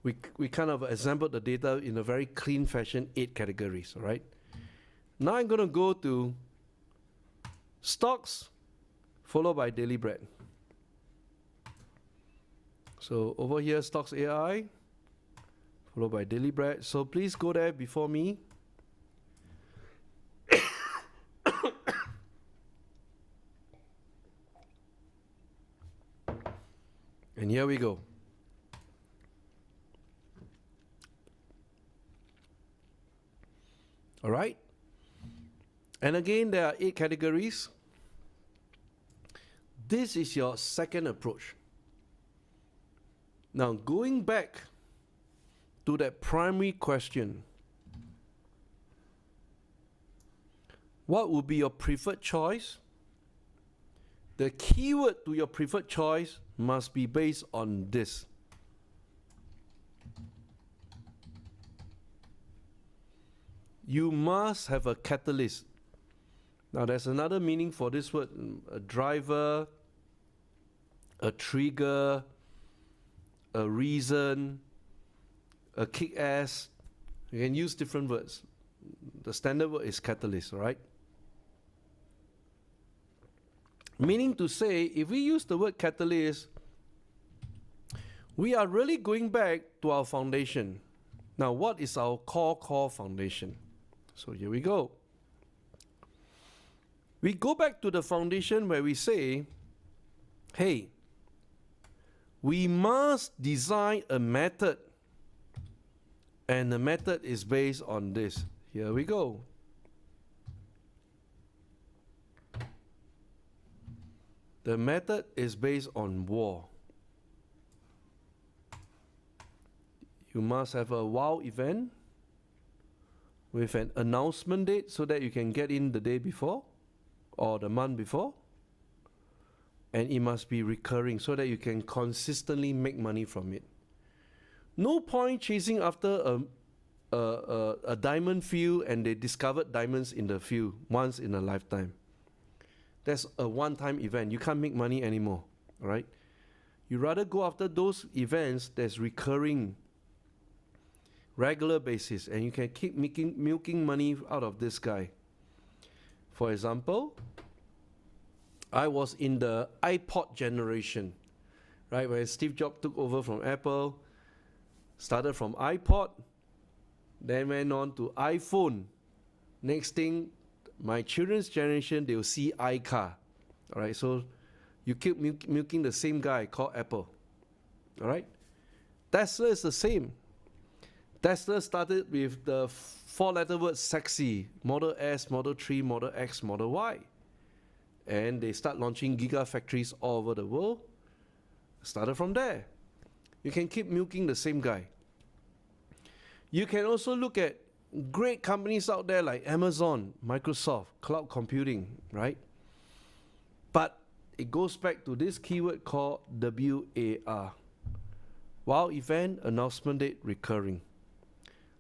we kind of assembled the data in a very clean fashion, 8 categories, all right? Now I'm going to go to stocks, followed by daily bread. So over here, stocks AI, followed by daily bread. So please go there before me. And here we go. All right. And again, there are 8 categories. This is your second approach. Now, going back to that primary question, what would be your preferred choice? The keyword to your preferred choice must be based on this. You must have a catalyst. Now, there's another meaning for this word: a driver, a trigger, a reason, a kick-ass. You can use different words. The standard word is catalyst, right? Meaning to say, if we use the word catalyst, we are really going back to our foundation. Now, what is our core foundation? So here we go. We go back to the foundation where we say, hey, we must design a method, and the method is based on this. Here we go. The method is based on war. You must have a wow event with an announcement date so that you can get in the day before or the month before. And it must be recurring so that you can consistently make money from it. No point chasing after a diamond field and they discovered diamonds in the field once in a lifetime. That's a one-time event. You can't make money anymore, right? You rather go after those events that's recurring, regular basis, and you can keep milking money out of this guy. For example, I was in the iPod generation, right? When Steve Jobs took over from Apple, started from iPod, then went on to iPhone. Next thing, my children's generation, they will see iCar. All right, so you keep milking the same guy called Apple. All right, Tesla is the same. Tesla started with the 4-letter word sexy: Model S, Model 3, Model X, Model Y. And they start launching gigafactories all over the world. Started from there. You can keep milking the same guy. You can also look at great companies out there like Amazon, Microsoft, cloud computing, right? But it goes back to this keyword called WAR. Wow event, announcement date, recurring.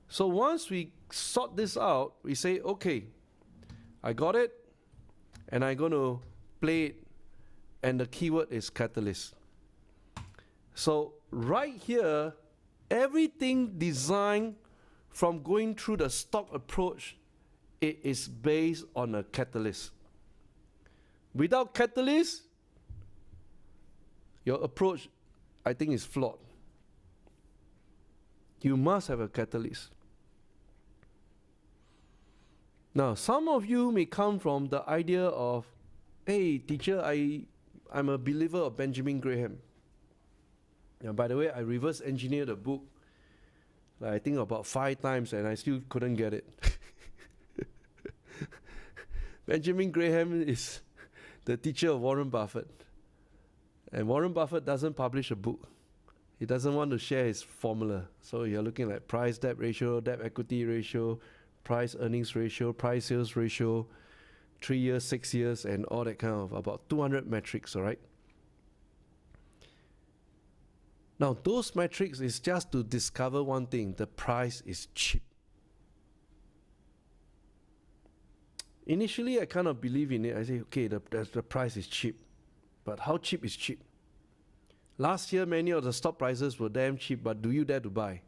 So once we sort this out, we say, okay, I got it, and I'm going to play it, and the keyword is catalyst. So right here, everything designed from going through the stock approach, it is based on a catalyst. Without catalyst, your approach, I think, is flawed. You must have a catalyst. Now, some of you may come from the idea of, hey, teacher, I'm a believer of Benjamin Graham. Now, by the way, I reverse engineered the book, I think about 5 times, and I still couldn't get it. Benjamin Graham is the teacher of Warren Buffett. And Warren Buffett doesn't publish a book. He doesn't want to share his formula. So you're looking at price debt ratio, debt equity ratio, price earnings ratio, price sales ratio, 3 years, 6 years, and all that kind of about 200 metrics, all right? Now, those metrics is just to discover one thing: the price is cheap. Initially, I kind of believe in it. I say, okay, the price is cheap. But how cheap is cheap? Last year, many of the stock prices were damn cheap, but do you dare to buy?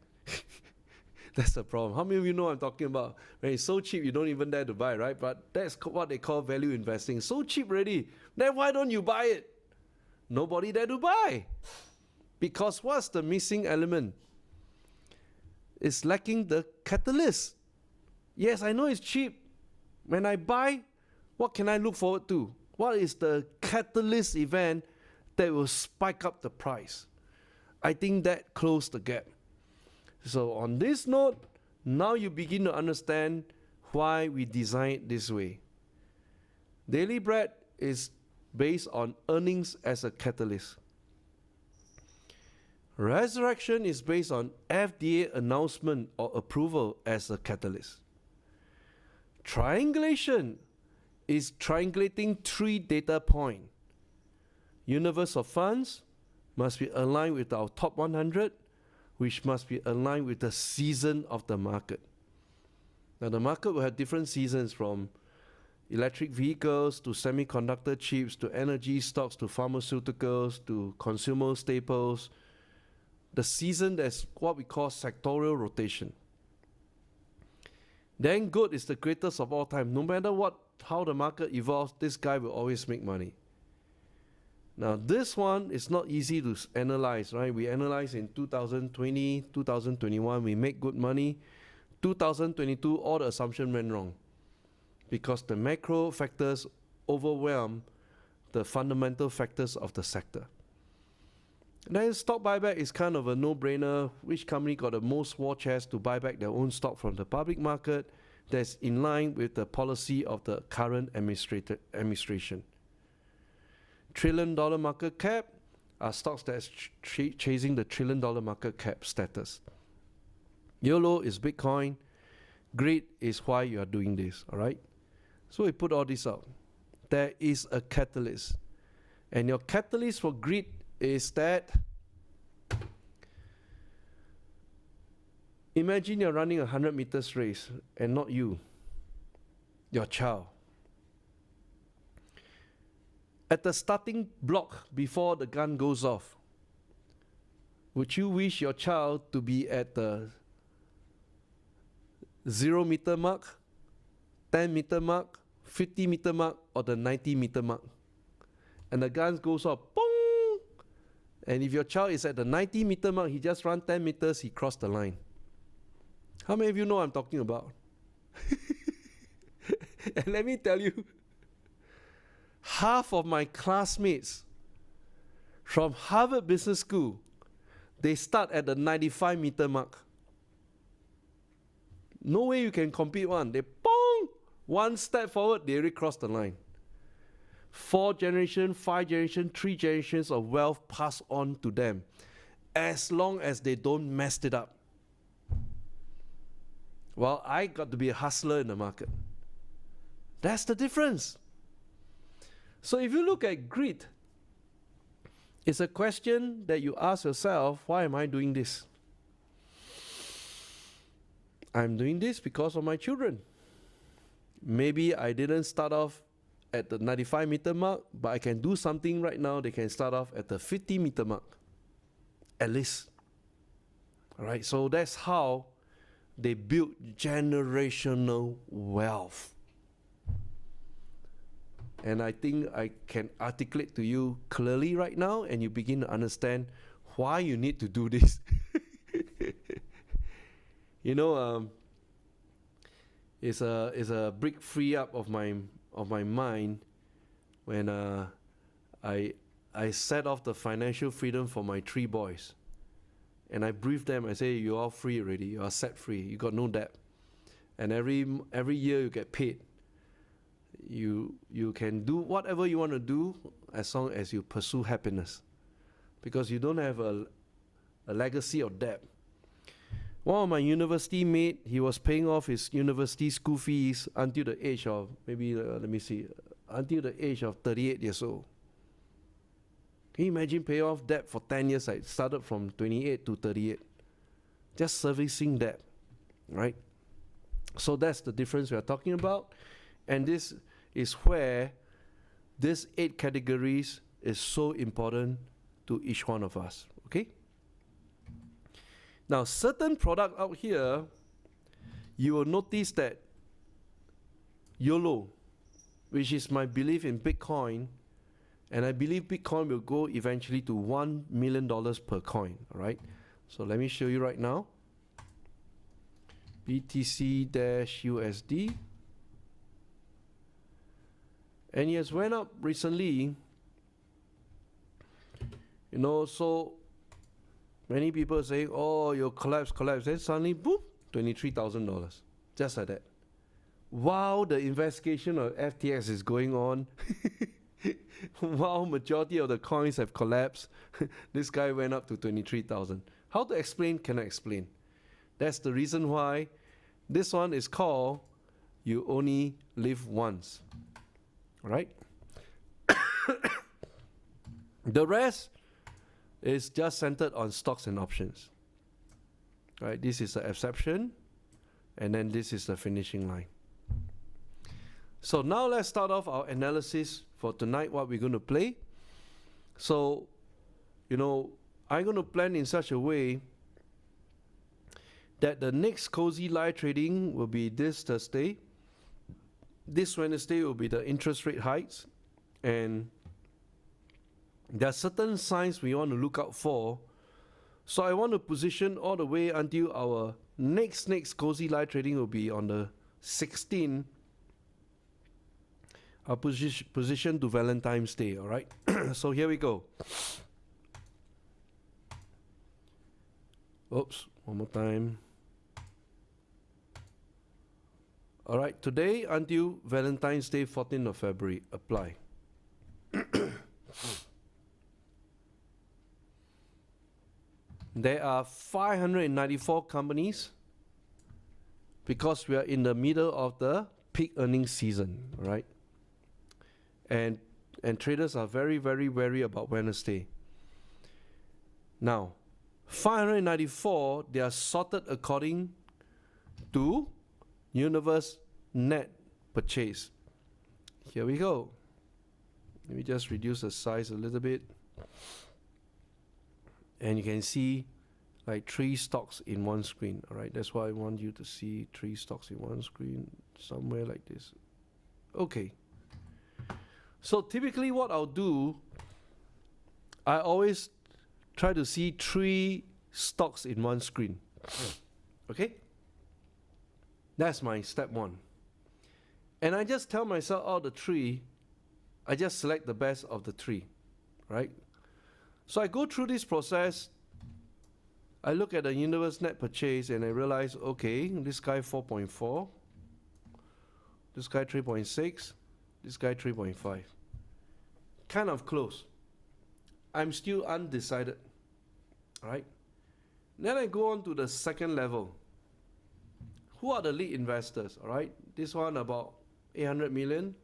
That's the problem. How many of you know what I'm talking about? When it's so cheap, you don't even dare to buy, right? But that's what they call value investing. So cheap already. Then why don't you buy it? Nobody dare to buy. Because what's the missing element? It's lacking the catalyst. Yes, I know it's cheap. When I buy, what can I look forward to? What is the catalyst event that will spike up the price? I think that closed the gap. So on this note, now you begin to understand why we design it this way. Daily Bread is based on earnings as a catalyst. Resurrection is based on FDA announcement or approval as a catalyst. Triangulation is triangulating 3 data points. Universe of funds must be aligned with our top 100, which must be aligned with the season of the market. Now, the market will have different seasons, from electric vehicles to semiconductor chips to energy stocks to pharmaceuticals to consumer staples. The season, that's what we call sectorial rotation. Then good is the greatest of all time. No matter how the market evolves, this guy will always make money. Now, this one is not easy to analyze, right? We analyze in 2020, 2021, we make good money. 2022, all the assumption went wrong because the macro factors overwhelm the fundamental factors of the sector. Then stock buyback is kind of a no-brainer. Which company got the most war chest to buy back their own stock from the public market that's in line with the policy of the current administration? $1 trillion market cap are stocks that's chasing the $1 trillion market cap status. YOLO is Bitcoin. Greed is why you are doing this, all right? So we put all this out. There is a catalyst. And your catalyst for greed is that imagine you're running a 100 meters race and not you, your child. At the starting block before the gun goes off, would you wish your child to be at the 0 meter mark, 10 meter mark, 50 meter mark, or the 90 meter mark? And the gun goes off, boom! And if your child is at the 90 meter mark, he just ran 10 meters, he crossed the line. How many of you know what I'm talking about? And let me tell you, half of my classmates from Harvard Business School, they start at the 95 meter mark. No way you can compete one. They boom! One step forward, they already crossed the line. 4 generations, 5 generations, 3 generations of wealth passed on to them, as long as they don't mess it up. Well, I got to be a hustler in the market. That's the difference. So if you look at greed, it's a question that you ask yourself, why am I doing this? I'm doing this because of my children. Maybe I didn't start off at the 95 meter mark, but I can do something right now. They can start off at the 50 meter mark, at least. All right, so that's how they build generational wealth. And I think I can articulate to you clearly right now, and you begin to understand why you need to do this. You know, is a big free up of my mind when I set off the financial freedom for my 3 boys. And I briefed them. I say, you are free already. You are set free. You got no debt. And every year you get paid. You can do whatever you want to do as long as you pursue happiness, because you don't have a legacy of debt. One of my university mate, he was paying off his university school fees until the age of until the age of 38 years old. Can you imagine pay off debt for 10 years? I started from 28 to 38, just servicing debt, right? So that's the difference we are talking about, and this is where these 8 categories is so important to each one of us, okay? Now, certain product out here, you will notice that YOLO, which is my belief in Bitcoin, and I believe Bitcoin will go eventually to $1 million per coin, all right? So let me show you right now. BTC-USD. And it has went up recently, you know, so many people saying, oh, you'll collapse. Then suddenly, boom, $23,000. Just like that. While the investigation of FTX is going on, while majority of the coins have collapsed, this guy went up to 23,000. How to explain? Cannot explain. That's the reason why this one is called You Only Live Once. Right? The rest is just centered on stocks and options. Right? This is the exception, and then this is the finishing line. So now let's start off our analysis for tonight, what we're going to play. So, you know, I'm going to plan in such a way that the next cozy live trading will be this Thursday. This Wednesday will be the interest rate hikes, and there are certain signs we want to look out for. So I want to position all the way until our next cozy live trading will be on the 16th. I'll position to Valentine's Day, all right? So here we go. Oops, one more time. All right, today until Valentine's Day, 14th of February, apply. There are 594 companies because we are in the middle of the peak earnings season, right? And traders are very, very wary about Wednesday. Now, 594, they are sorted according to universe net purchase. Here we go. Let me just reduce the size a little bit. And you can see like 3 stocks in one screen. All right, that's why I want you to see 3 stocks in one screen, somewhere like this. Okay. So typically what I'll do, I always try to see 3 stocks in one screen. Okay? That's my step 1. And I just tell myself out of the 3, I just select the best of the 3, right? So I go through this process, I look at the universe net purchase and I realize, okay, this guy 4.4, this guy 3.6, this guy 3.5. Kind of close. I'm still undecided, right? Then I go on to the second level. Who are the lead investors, all right? This one about 800 million.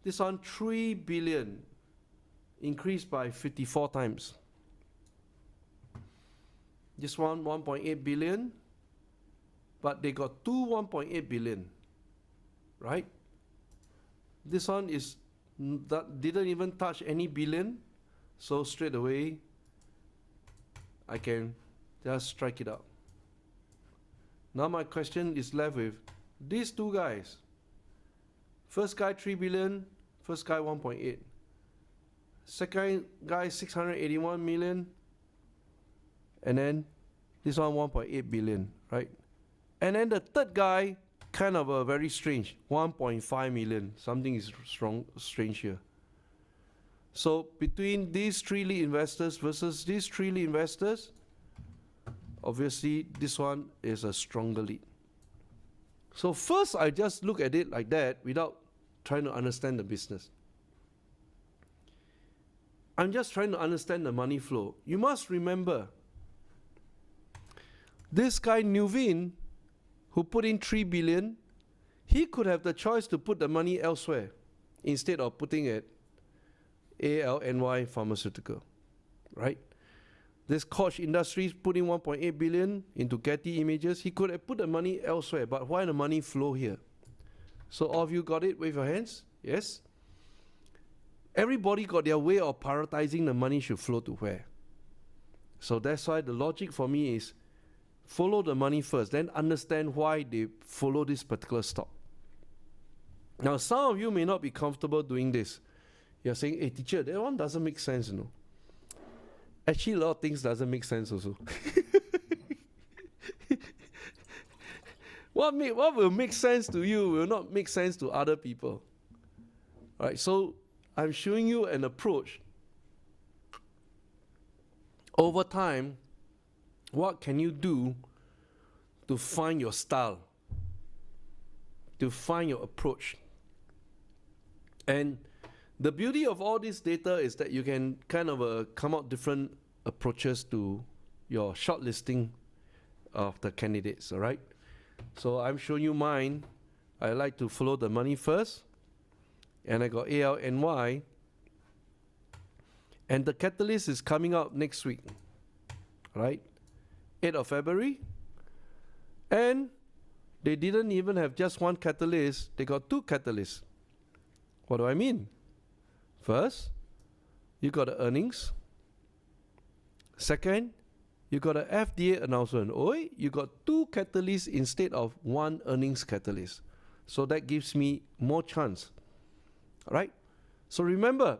This one 3 billion, increased by 54 times. This one 1.8 billion, but they got 2 1.8 billion, right? This one is that didn't even touch any billion, so straight away I can just strike it out. Now my question is left with these 2 guys. First guy 3 billion, first guy 1.8. Second guy 681 million, and then this one 1.8 billion, right? And then the third guy kind of a very strange. 1.5 million. Something is strange here. So between these 3 lead investors versus these 3 lead investors, obviously this one is a stronger lead. So first I just look at it like that without trying to understand the business. I'm just trying to understand the money flow. You must remember, this guy Nuveen, who put in 3 billion, he could have the choice to put the money elsewhere instead of putting it ALNY Pharmaceutical, right? This Koch Industries put in 1.8 billion into Getty Images. He could have put the money elsewhere, but why the money flow here? So all of you got it? Wave your hands. Yes? Everybody got their way of prioritizing the money should flow to where. So that's why the logic for me is follow the money first, then understand why they follow this particular stock. Now, some of you may not be comfortable doing this. You're saying, hey, teacher, that one doesn't make sense, you know. Actually, a lot of things doesn't make sense also. What will make sense to you will not make sense to other people. All right, so I'm showing you an approach. Over time, what can you do to find your style, to find your approach? And the beauty of all this data is that you can kind of come out different approaches to your shortlisting of the candidates, all right? So I'm showing you mine. I like to follow the money first. And I got ALNY. And the catalyst is coming out next week, right? 8th of February. And they didn't even have just one catalyst. They got 2 catalysts. What do I mean? First, you got the earnings. Second, you got a FDA announcement. Oi, you got 2 catalysts instead of 1 earnings catalyst. So that gives me more chance. All right? So remember,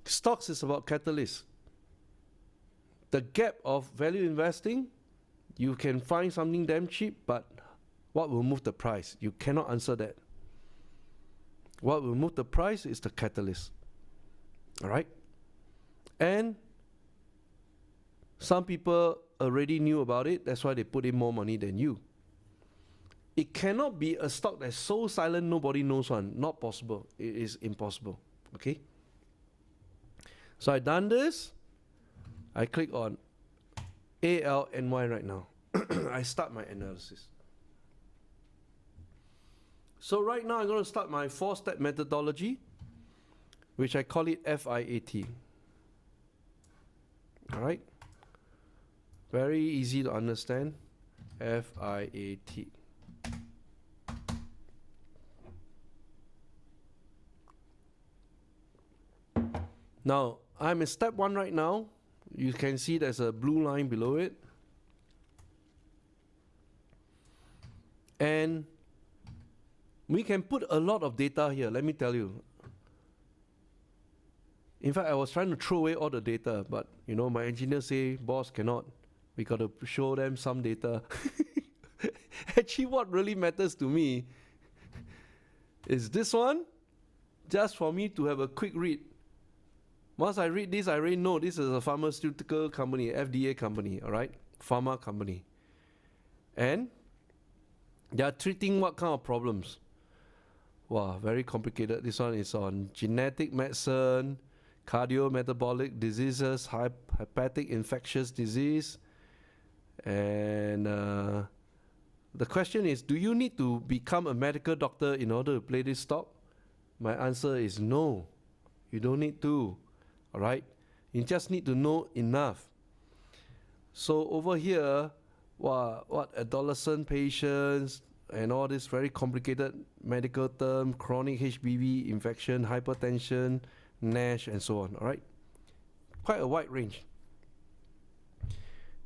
stocks is about catalysts. The gap of value investing, you can find something damn cheap, but what will move the price? You cannot answer that. What will move the price is the catalyst. All right? And some people already knew about it. That's why they put in more money than you. It cannot be a stock that's so silent nobody knows one. Not possible. It is impossible. Okay? So I've done this. I click on ALNY right now. I start my analysis. So right now I'm going to start my 4-step methodology, which I call it FIAT. All right? Very easy to understand. FIAT. Now, I'm in step 1 right now. You can see there's a blue line below it. And we can put a lot of data here, let me tell you. In fact, I was trying to throw away all the data, but you know, my engineers say, boss, cannot. We got to show them some data. Actually, what really matters to me is this one, just for me to have a quick read. Once I read this, I already know this is a pharmaceutical company, FDA company, all right? Pharma company. And they are treating what kind of problems? Wow, very complicated. This one is on genetic medicine, cardiometabolic diseases, hepatic infectious disease. And the question is, do you need to become a medical doctor in order to play this stock? My answer is no. You don't need to. All right? You just need to know enough. So over here, what adolescent patients and all this very complicated medical term, chronic HBV infection, hypertension, NASH, and so on. All right? Quite a wide range.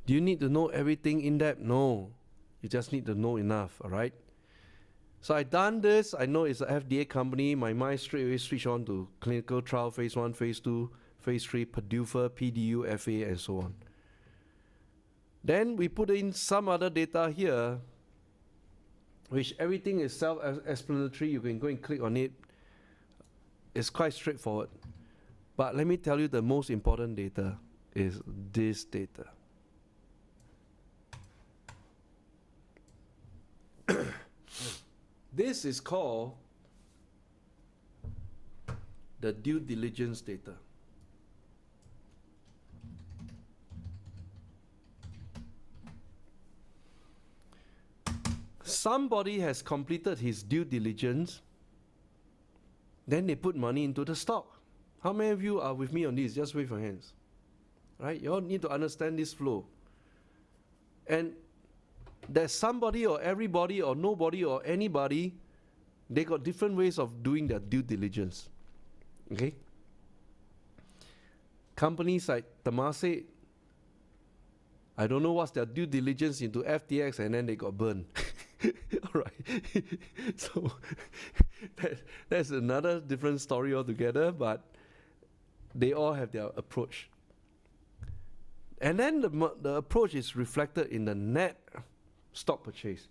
Do you need to know everything in depth? No. You just need to know enough. All right? So I done this. I know it's an FDA company. My mind straight away switched on to clinical trial, phase 1, phase 2, phase 3, PDUFA, PDU, FA, and so on. Then we put in some other data here. which everything is self-explanatory. You can go and click on it. It's quite straightforward. But let me tell you, the most important data is this data. This is called the due diligence data. Somebody has completed his due diligence, then they put money into the stock. How many of you are with me on this? Just wave your hands. Right? You all need to understand this flow. And there's somebody or everybody or nobody or anybody, they got different ways of doing their due diligence. Okay? Companies like Temasek, I don't know what's their due diligence into FTX, and then they got burned. All right. So that's another different story altogether, but they all have their approach. And then the approach is reflected in the net stock purchase.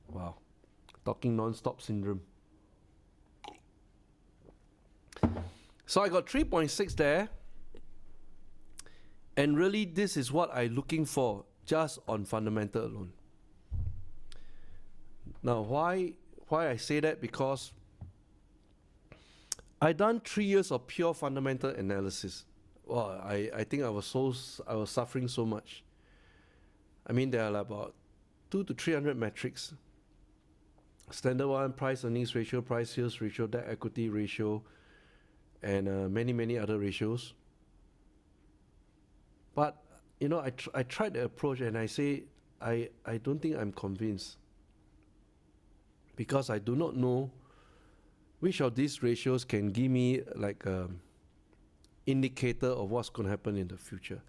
Wow. Talking non-stop syndrome. So I got 3.6 there. And really, this is what I'm looking for just on fundamental alone. Now, why I say that? Because I done 3 years of pure fundamental analysis. Wow, I think I was suffering so much. I mean, there are about 200 to 300 metrics. Standard one, price earnings ratio, price sales ratio, debt equity ratio, and many other ratios. But you know, I tried the approach, and I say I don't think I'm convinced, because I do not know which of these ratios can give me like an indicator of what's going to happen in the future.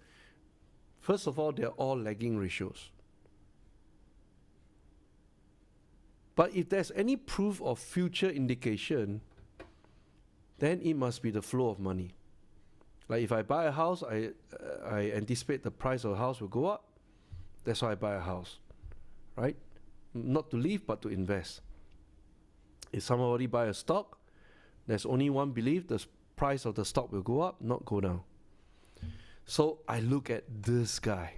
First of all, they're all lagging ratios. But if there's any proof of future indication, then it must be the flow of money. Like if I buy a house, I anticipate the price of a house will go up. That's why I buy a house, right? Not to live, but to invest. If somebody buy a stock, there's only one belief: the price of the stock will go up, not go down. So I look at this guy.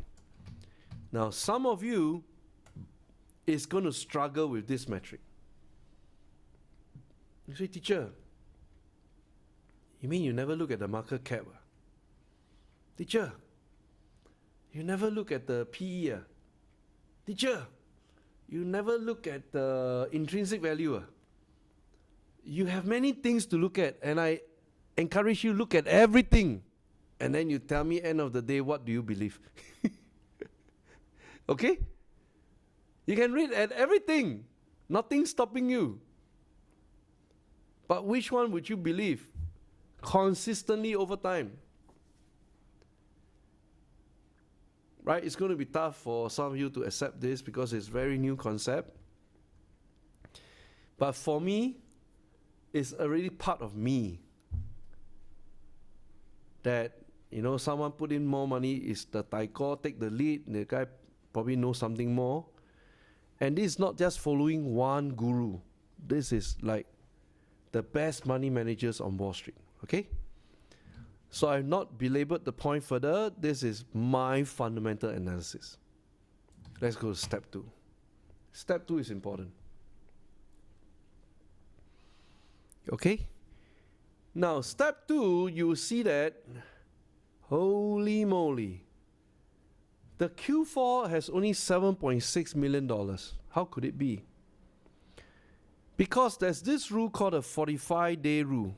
Now, some of you is going to struggle with this metric. You say, teacher, you mean you never look at the market cap? Teacher, you never look at the PE? Teacher, you never look at the intrinsic value? You have many things to look at, and I encourage you look at everything, and then you tell me end of the day, what do you believe? Okay? You can read at everything. Nothing stopping you. But which one would you believe consistently over time? Right? It's going to be tough for some of you to accept this because it's a very new concept. But for me, it's already part of me. That, you know, someone put in more money, is the taiko, take the lead, the guy probably knows something more. And this is not just following one guru. This is like the best money managers on Wall Street. Okay? So I've not belabored the point further. This is my fundamental analysis. Let's go to step 2. Step 2 is important. Okay? Now, step 2, you see that, holy moly, the Q4 has only $7.6 million. How could it be? Because there's this rule called a 45-day rule.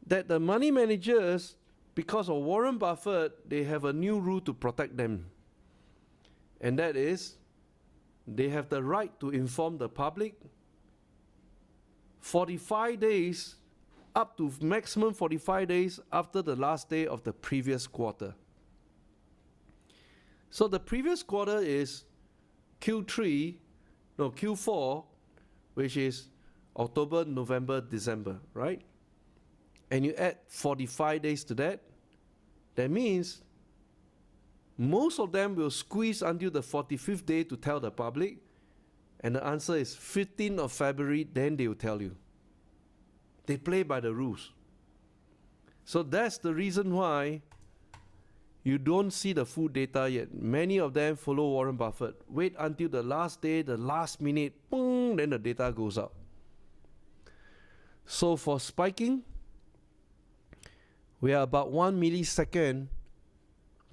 That the money managers, because of Warren Buffett, they have a new rule to protect them. And that is, they have the right to inform the public 45 days, up to maximum 45 days after the last day of the previous quarter. So the previous quarter is Q4, which is October, November, December, right? and you add 45 days to that, that means most of them will squeeze until the 45th day to tell the public, and the answer is 15th of February, then they will tell you. They play by the rules. So that's the reason why you don't see the full data yet. Many of them follow Warren Buffett. Wait until the last day, the last minute, boom, then the data goes up. So for spiking, we are about 1 millisecond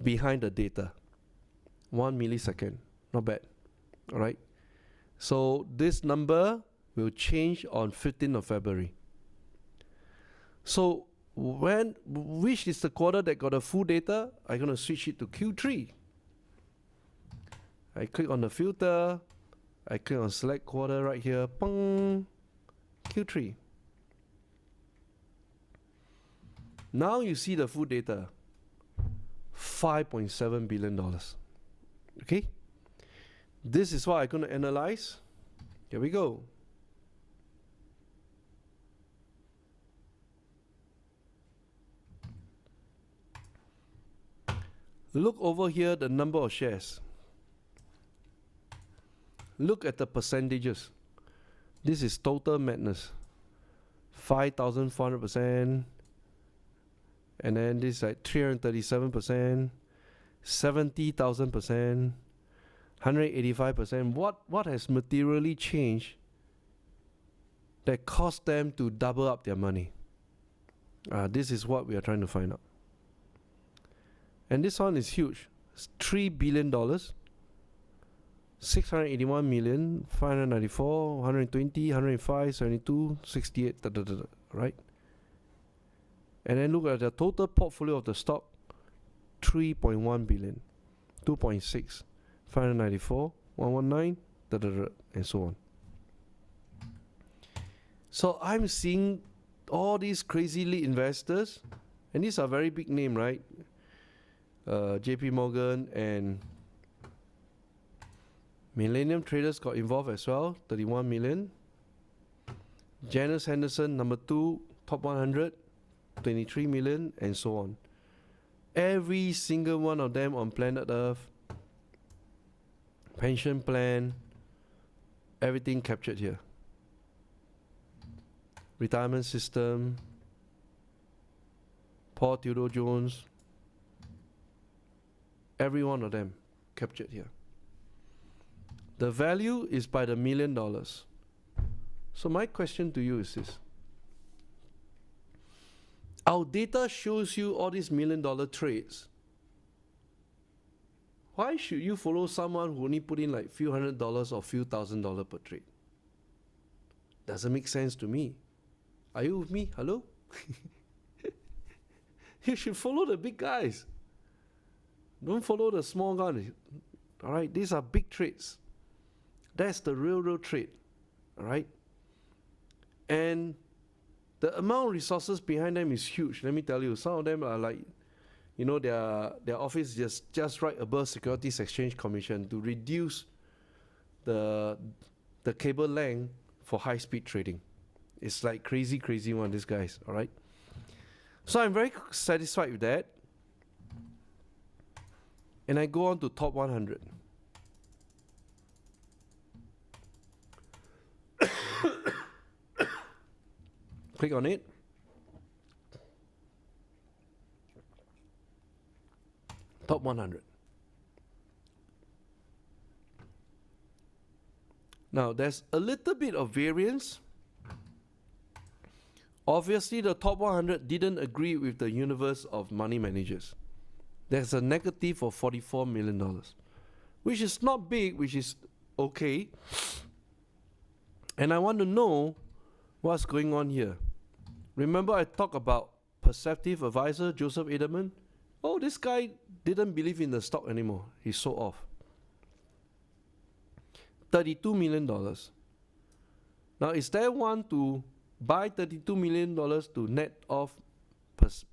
behind the data. 1 millisecond, not bad, all right? So this number will change on 15th of February. So which is the quarter that got the full data? I'm going to switch it to Q3. I click on the filter. I click on select quarter right here. Pong, Q3. Now you see the full data. $5.7 billion. Okay? This is what I'm going to analyze. Here we go. Look over here, the number of shares. Look at the percentages. This is total madness. 5,400%. And then this is like 337%. 70,000%. 185%. What has materially changed that caused them to double up their money? This is what we are trying to find out. And this one is huge. It's $3 billion, 681 million, 594, 120, 105, 72, 68, right? And then look at the total portfolio of the stock, 3.1 billion, 2.6, 594, 119, and so on. So I'm seeing all these crazy lead investors, and these are very big name, right? JP Morgan and Millennium Traders got involved as well, 31 million. Janus Henderson, number 2, top 100, 23 million, and so on. Every single one of them on planet Earth, pension plan, everything captured here. Retirement system, Paul Tudor Jones, every one of them captured here. The value is by the $1 million. So my question to you is this. Our data shows you all these $1 million trades. Why should you follow someone who only put in like few $100 or few $1,000 per trade? Doesn't make sense to me. Are you with me? Hello? You should follow the big guys. Don't follow the small guys. All right, these are big trades. That's the real trade. All right? And the amount of resources behind them is huge. Let me tell you, some of them are like, you know, their office just right above Securities Exchange Commission to reduce the cable length for high-speed trading. It's like crazy one, these guys, all right? So I'm very satisfied with that. And I go on to top 100. Click on it. Top 100. Now, there's a little bit of variance. Obviously, the top 100 didn't agree with the universe of money managers. There's a negative of $44 million, which is not big, which is okay. And I want to know what's going on here. Remember I talked about perceptive advisor, Joseph Edelman? Oh, this guy didn't believe in the stock anymore. He sold off. $32 million. Now, is there one to buy $32 million to net off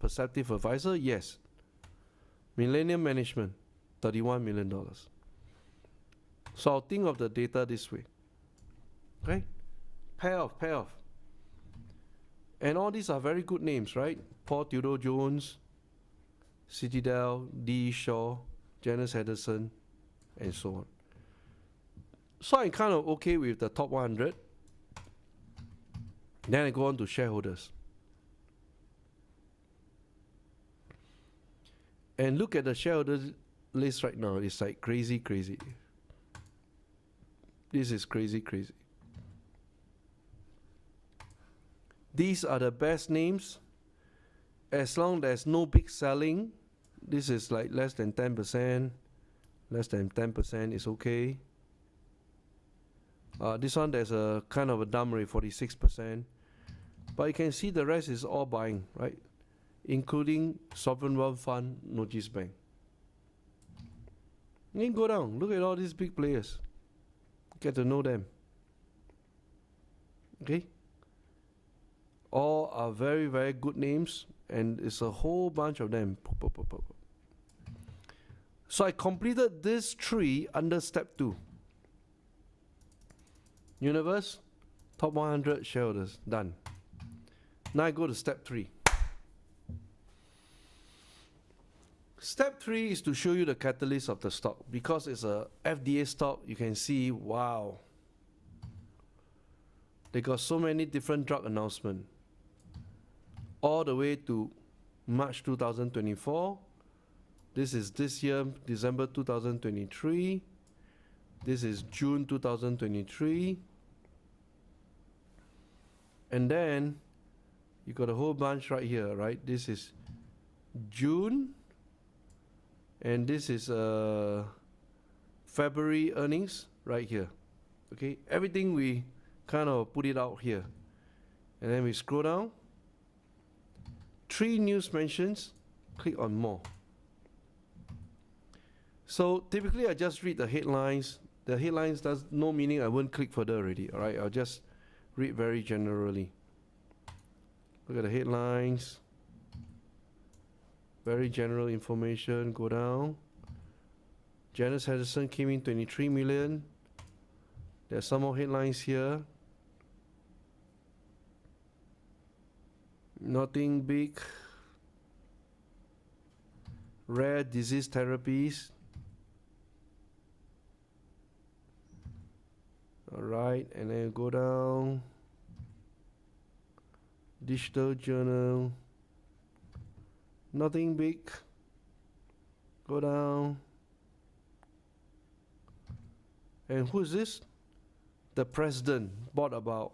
perceptive advisor? Yes. Millennium Management, $31 million. So I'll think of the data this way. Okay? Pair off. And all these are very good names, right? Paul Theodore Jones, Citadel, D. Shaw, Janus Henderson, and so on. So I'm kind of okay with the top 100. Then I go on to shareholders. And look at the shareholders list right now. It's like crazy, crazy. This is crazy, crazy. These are the best names. As long as there's no big selling, this is like less than 10%. Less than 10% is okay. This one, there's a kind of a dump rate, 46%. But you can see the rest is all buying, right? Including Sovereign Wealth Fund, Notice Bank. You can go down. Look at all these big players. Get to know them. Okay? All are very, very good names, and it's a whole bunch of them. So I completed this tree under step 2. Universe, top 100 shareholders, done. Now I go to step 3. Step 3 is to show you the catalyst of the stock. Because it's a FDA stock, you can see, wow, they got so many different drug announcements. All the way to March 2024. This is this year, December 2023. This is June 2023. And then you got a whole bunch right here, right? This is June. And this is February earnings right here. Okay, everything we kind of put it out here. And then we scroll down. 3 news mentions, click on more. So typically I just read the headlines. The headlines does no meaning, I won't click further already, all right? I'll just read very generally. Look at the headlines. Very general information, go down. Janus Henderson came in 23 million. There's some more headlines here. Nothing big. Rare disease therapies. Alright, and then go down. Digital journal. Nothing big. Go down. And who is this? The president bought about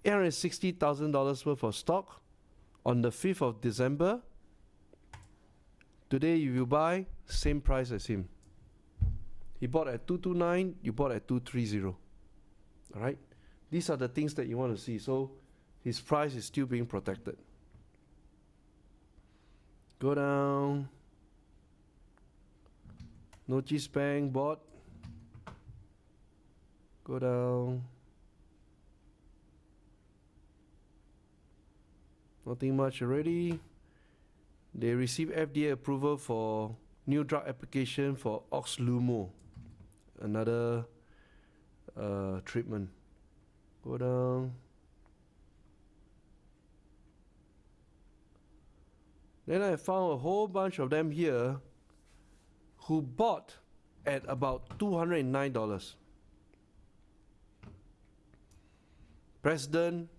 $860,000 worth of stock on the 5th of December. Today, if you buy, same price as him. He bought at 229, you bought at 230. All right? These are the things that you want to see. So his price is still being protected. Go down. Notice Bank bought. Go down. Nothing much already. They received FDA approval for new drug application for Oxlumo, another treatment. Go down. Then I found a whole bunch of them here who bought at about $209. President,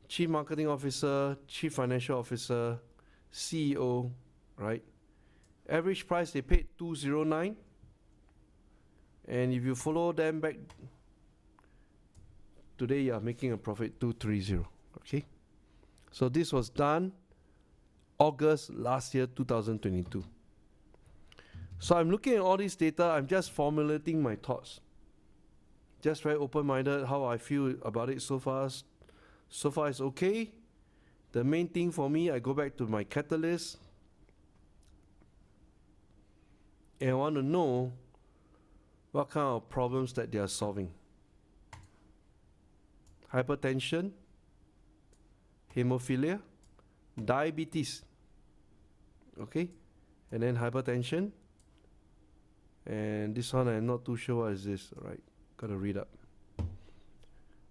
Chief Marketing Officer, Chief Financial Officer, CEO, right? Average price they paid $209. And if you follow them back, today you are making a profit $230. Okay? So this was done August last year, 2022. So I'm looking at all this data, I'm just formulating my thoughts. Just very open-minded, how I feel about it so far. So far it's okay. The main thing for me, I go back to my catalyst. And I want to know what kind of problems that they are solving. Hypertension, hemophilia, diabetes. Okay? And then hypertension. And this one I'm not too sure what is this. Alright, gotta read up.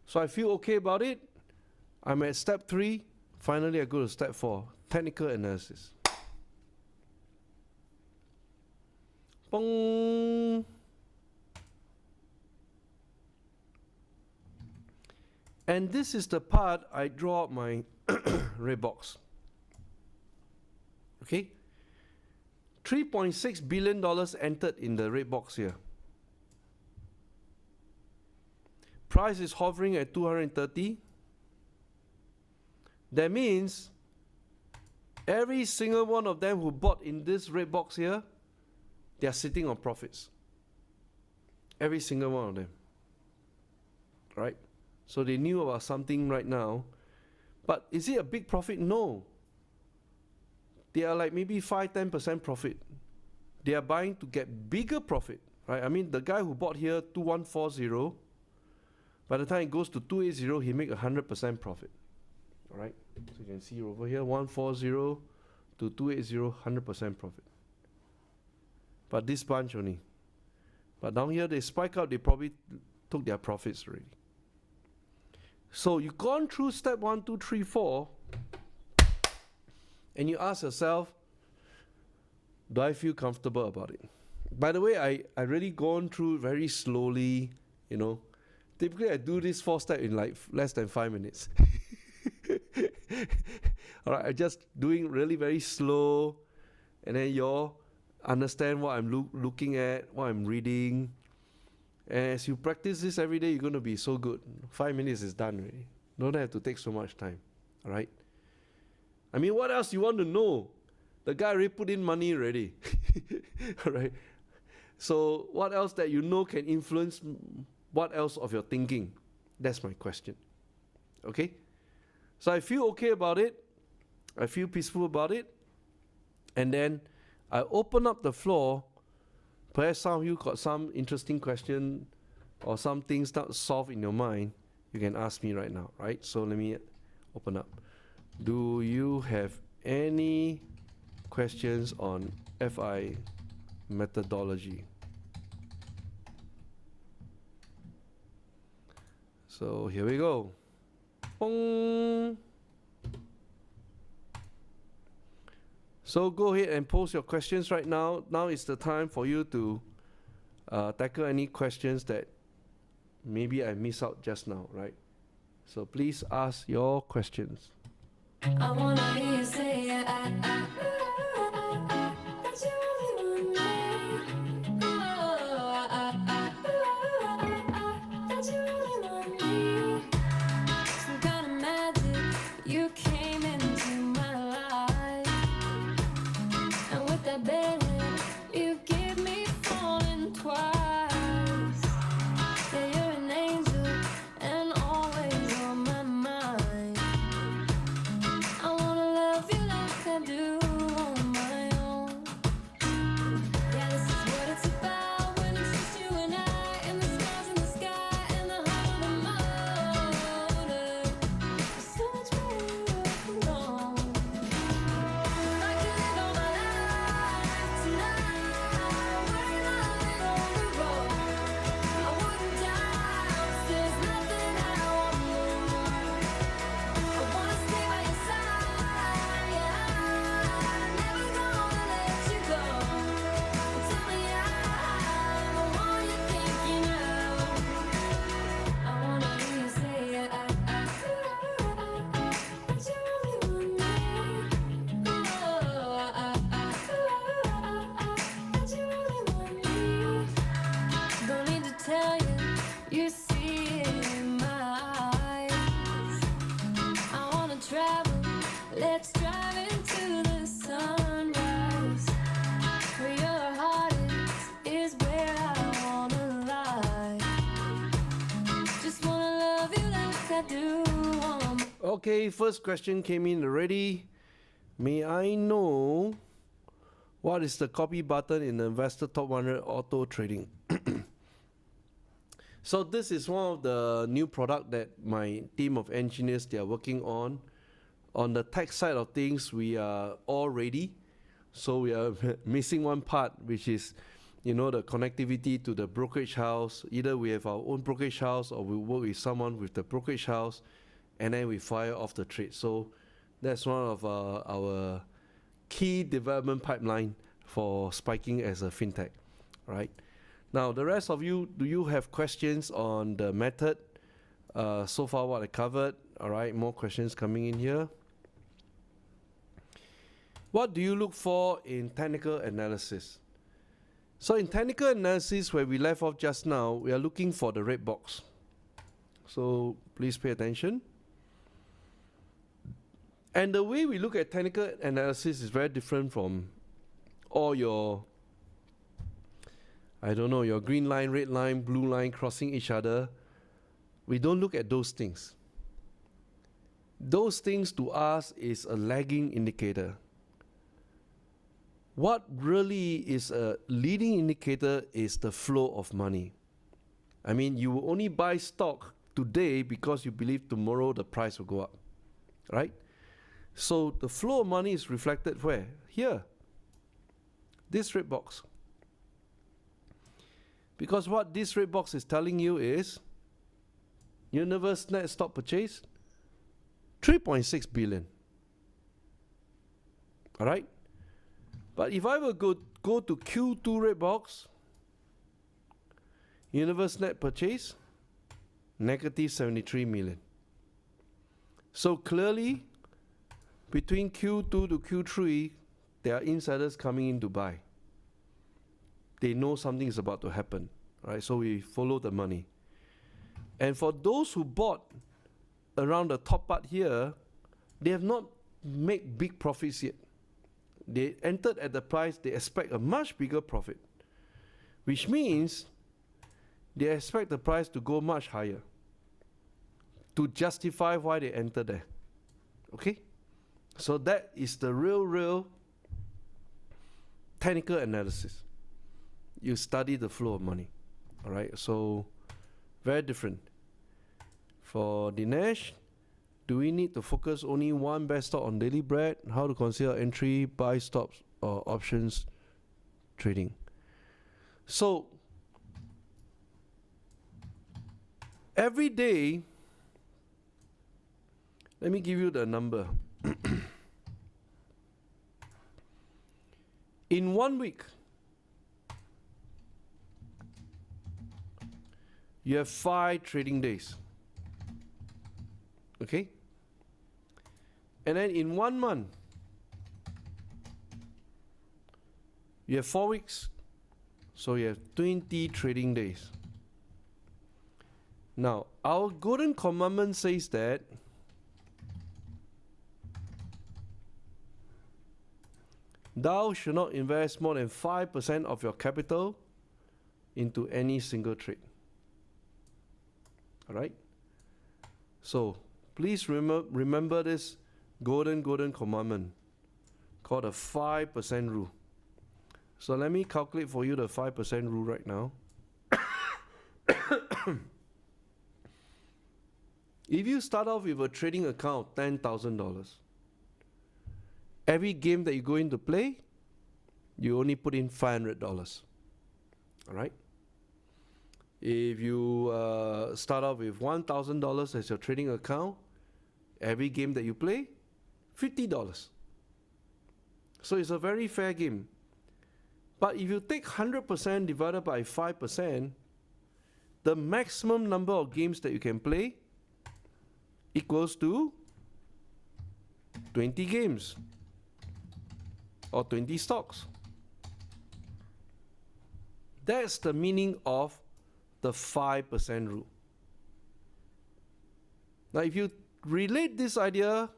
So I feel okay about it. I'm at step 3. Finally, I go to step 4, technical analysis. Bong. And this is the part I draw up my red box. Okay? $3.6 billion entered in the red box here. Price is hovering at 230. That means every single one of them who bought in this red box here, they are sitting on profits. Every single one of them. Right? So they knew about something right now. But is it a big profit? No. They are like maybe 5-10% profit. They are buying to get bigger profit. Right? I mean, the guy who bought here 2140, by the time it goes to 280, he make 100% profit. All right? So you can see over here, 140 to 280, 100% profit. But this bunch only. But down here, they spike out, they probably took their profits already. So you've gone through step 1, 2, 3, 4, and you ask yourself, do I feel comfortable about it? By the way, I really gone through very slowly, you know. Typically, I do this 4 step in like less than 5 minutes. All right, I'm just doing really very slow, and then you understand what I'm looking at, what I'm reading. And as you practice this every day, you're going to be so good. 5 minutes is done already. Don't have to take so much time. All right? I mean, what else you want to know? The guy already put in money already. All right? So what else that you know can influence what else of your thinking? That's my question. Okay? So I feel okay about it. I feel peaceful about it. And then I open up the floor. Perhaps some of you got some interesting question or some things not solved in your mind. You can ask me right now, right? So let me open up. Do you have any questions on FI methodology? So here we go. Bong. So go ahead and post your questions right now. Now is the time for you to tackle any questions that maybe I missed out just now, right? So please ask your questions. I wanna hear you say that you really want me. That you really want me. Some kind of magic, you came into my life, and with that bedhead, you give me falling twice. Yeah, you're an angel, and always on my mind. I wanna love you like I do on my own. Yeah, this is what it's about when it's just you and I, and the stars in the sky, and the heart of the motor. There's so much more alone. If I could live all my life tonight, we're not on the road. I wouldn't doubt there's nothing I won't lose. I wanna stay by your side, yeah. I'm never gonna let you go. Tell me I'm the one you're thinking of. I wanna hear you say it. That you really want me. That you really want me. Don't need to tell you, you see it in my eyes. I wanna travel, let's drive into the sunrise. Where your heart is where I wanna lie. Just wanna love you like I do on. Okay, first question came in already. May I know what is the copy button in the Investor Top 100 Auto Trading? So this is one of the new product that my team of engineers, they are working on. On the tech side of things, we are all ready. So we are missing one part, which is you know, the connectivity to the brokerage house. Either we have our own brokerage house or we work with someone with the brokerage house, and then we fire off the trade. So that's one of our key development pipeline for Spiking as a fintech, right? Now, the rest of you, do you have questions on the method? So far what I covered, all right, more questions coming in here. What do you look for in technical analysis? So in technical analysis, where we left off just now, we are looking for the red box. So please pay attention. And the way we look at technical analysis is very different from all your, I don't know, your green line, red line, blue line crossing each other. We don't look at those things. Those things to us is a lagging indicator. What really is a leading indicator is the flow of money. I mean, you will only buy stock today because you believe tomorrow the price will go up, right? So the flow of money is reflected where? Here. This red box. Because what this red box is telling you is universe net stock purchase, 3.6 billion. All right? But if I will go to Q2 red box, universe net purchase, negative 73 million. So clearly, between Q2 to Q3, there are insiders coming in to buy. They know something is about to happen, right? So we follow the money. And for those who bought around the top part here, they have not made big profits yet. They entered at the price, they expect a much bigger profit, which means they expect the price to go much higher to justify why they entered there. Okay? So that is the real technical analysis. You study the flow of money. All right? So very different. For Dinesh, do we need to focus only one best stock on daily bread? How to consider entry, buy stops, or options trading? So every day, let me give you the number. In 1 week, you have 5 trading days. Okay? And then in 1 month, you have 4 weeks, so you have 20 trading days. Now, our golden commandment says that thou should not invest more than 5% of your capital into any single trade. All right? So, please remember this golden commandment called the 5% rule. So let me calculate for you the 5% rule right now. If you start off with a trading account, $10,000, every game that you go in to play, you only put in $500. All right? If you start off with $1,000 as your trading account, every game that you play, $50. So it's a very fair game. But if you take 100% divided by 5%, the maximum number of games that you can play equals to 20 games or 20 stocks. That's the meaning of the 5% rule. Now, if you relate this idea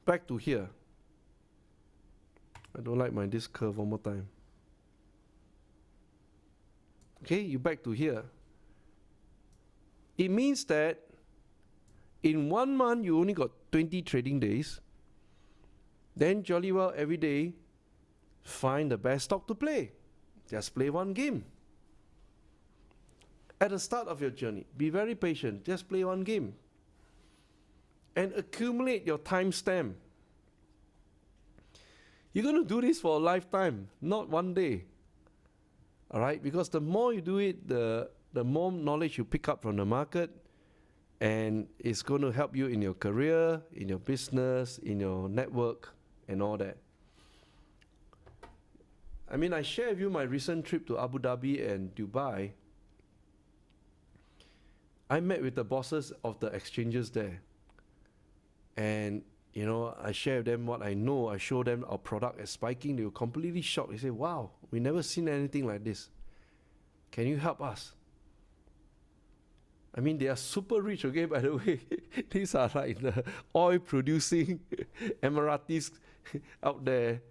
back to here, I don't like this curve one more time. Okay, you back to here. It means that in 1 month, you only got 20 trading days. Then jolly well every day, find the best stock to play. Just play one game. At the start of your journey, be very patient. Just play one game. And accumulate your time stamp. You're going to do this for a lifetime, not one day. All right, because the more you do it, the more knowledge you pick up from the market, and it's going to help you in your career, in your business, in your network, and all that. I mean, I share with you my recent trip to Abu Dhabi and Dubai. I met with the bosses of the exchanges there. And, you know, I share with them what I know. I show them our product at Spiking. They were completely shocked. They say, wow, we never seen anything like this. Can you help us? I mean, they are super rich, okay, by the way. These are like the oil-producing Emiratis out there,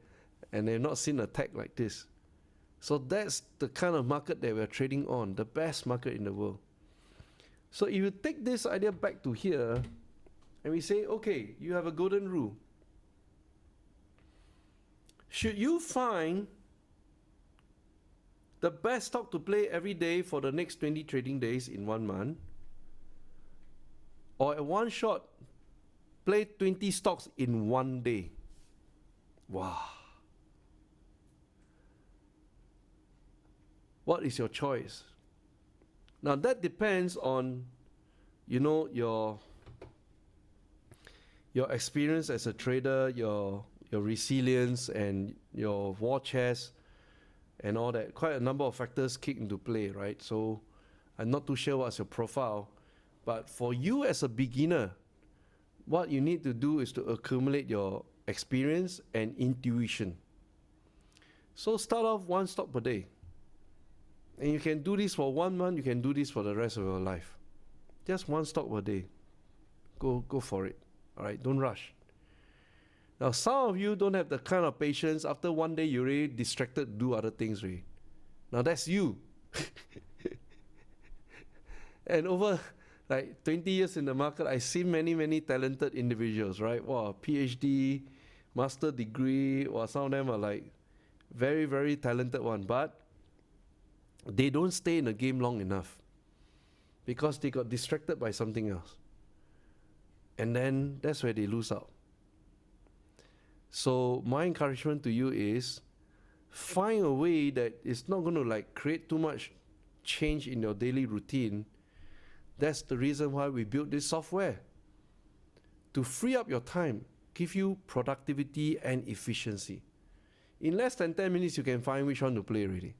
and they've not seen a tech like this. So that's the kind of market that we're trading on, the best market in the world. So if you take this idea back to here, and we say, okay, you have a golden rule. Should you find the best stock to play every day for the next 20 trading days in 1 month, or at one shot, play 20 stocks in 1 day? Wow. What is your choice? Now that depends on, you know, your experience as a trader, your resilience and your war chest and all that. Quite a number of factors kick into play, right? So I'm not too sure what's your profile, but for you as a beginner, what you need to do is to accumulate your experience and intuition. So start off 1 stock per day. And you can do this for 1 month, you can do this for the rest of your life. Just 1 stock per day. Go for it. All right, don't rush. Now, some of you don't have the kind of patience. After 1 day, you're really distracted to do other things, really. Now, that's you. And over like 20 years in the market, I've seen many talented individuals, right? Wow, PhD, master degree, or some of them are like very talented one, but they don't stay in the game long enough because they got distracted by something else. And then that's where they lose out. So my encouragement to you is find a way that it's not going to like create too much change in your daily routine. That's the reason why we built this software, to free up your time, give you productivity and efficiency. In less than 10 minutes, you can find which one to play already,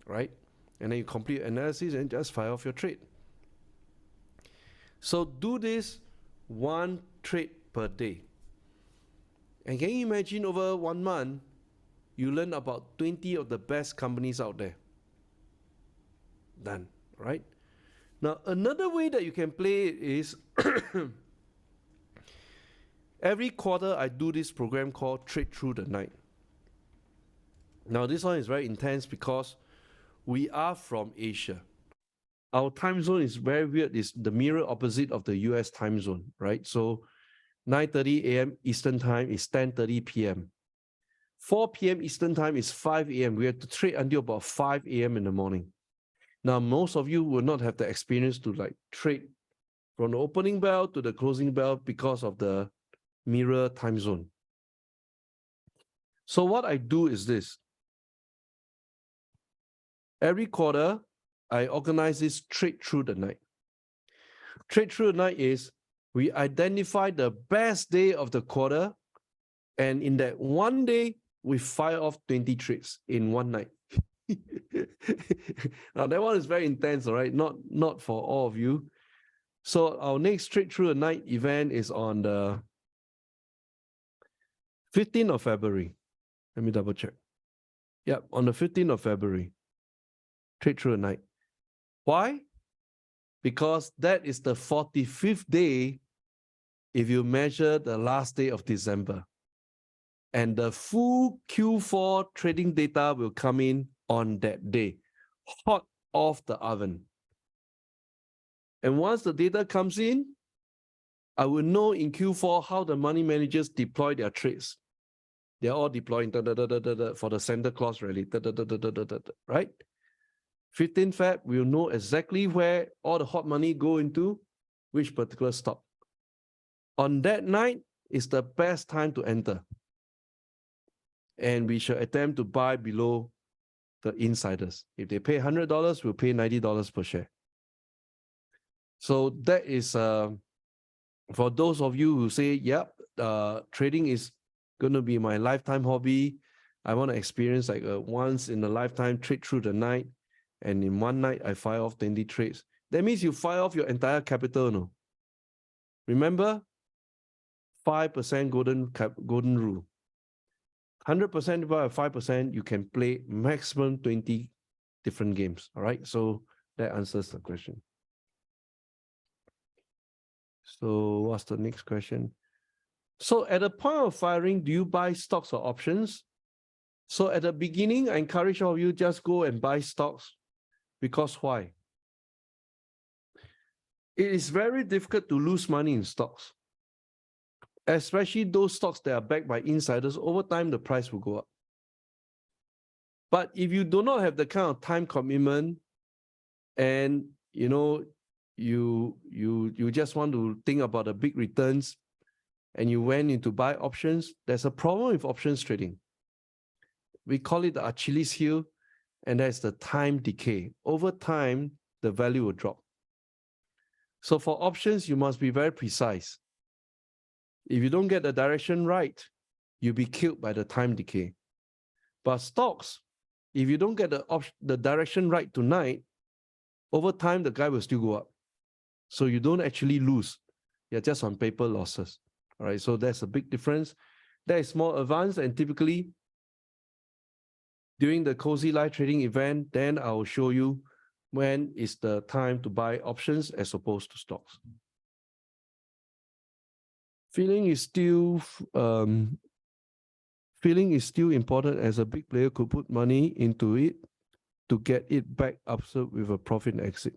right? And then you complete analysis and just fire off your trade. So do this 1 trade per day. And can you imagine over 1 month, you learn about 20 of the best companies out there? Done, right? Now, another way that you can play it is every quarter I do this program called Trade Through the Night. Now, this one is very intense because we are from Asia. Our time zone is very weird. It's the mirror opposite of the US time zone, right? So 9:30 a.m. Eastern time is 10:30 p.m. 4 p.m. Eastern time is 5 a.m. We have to trade until about 5 a.m. in the morning. Now, most of you will not have the experience to like trade from the opening bell to the closing bell because of the mirror time zone. So what I do is this. Every quarter, I organize this Trade Through the Night. Trade Through the Night is we identify the best day of the quarter, and in that 1 day, we fire off 20 trades in 1 night. Now, that one is very intense, all right? Not for all of you. So our next Trade Through the Night event is on the 15th of February. Let me double check. Yep, on the 15th of February. Trade Through the Night. Why? Because that is the 45th day if you measure the last day of December. And the full Q4 trading data will come in on that day, hot off the oven. And once the data comes in, I will know in Q4 how the money managers deploy their trades. They're all deploying for the Santa Claus rally, right? 15th Feb, we'll know exactly where all the hot money go into which particular stock. On that night is the best time to enter. And we shall attempt to buy below the insiders. If they pay $100, we'll pay $90 per share. So that is for those of you who say, yep, trading is going to be my lifetime hobby. I want to experience like a once in a lifetime trade through the night. And in one night, I fire off 20 trades. That means you fire off your entire capital. No? Remember, 5% golden rule. 100% divided by 5%, you can play maximum 20 different games. All right. So that answers the question. So what's the next question? So at the point of firing, do you buy stocks or options? So at the beginning, I encourage all of you just go and buy stocks. Because why? It is very difficult to lose money in stocks, especially those stocks that are backed by insiders. Over time, the price will go up. But if you do not have the kind of time commitment and you just want to think about the big returns and you went into buy options, there's a problem with options trading. We call it the Achilles heel, and that's the time decay. Over time, the value will drop. So for options, you must be very precise. If you don't get the direction right, you'll be killed by the time decay. But stocks, if you don't get the direction right tonight, over time, the guy will still go up. So you don't actually lose. You're just on paper losses. All right, so that's a big difference. That is more advanced, and typically, during the Cozy Live trading event, then I will show you when is the time to buy options as opposed to stocks. Feeling is still important, as a big player could put money into it to get it back up with a profit and exit.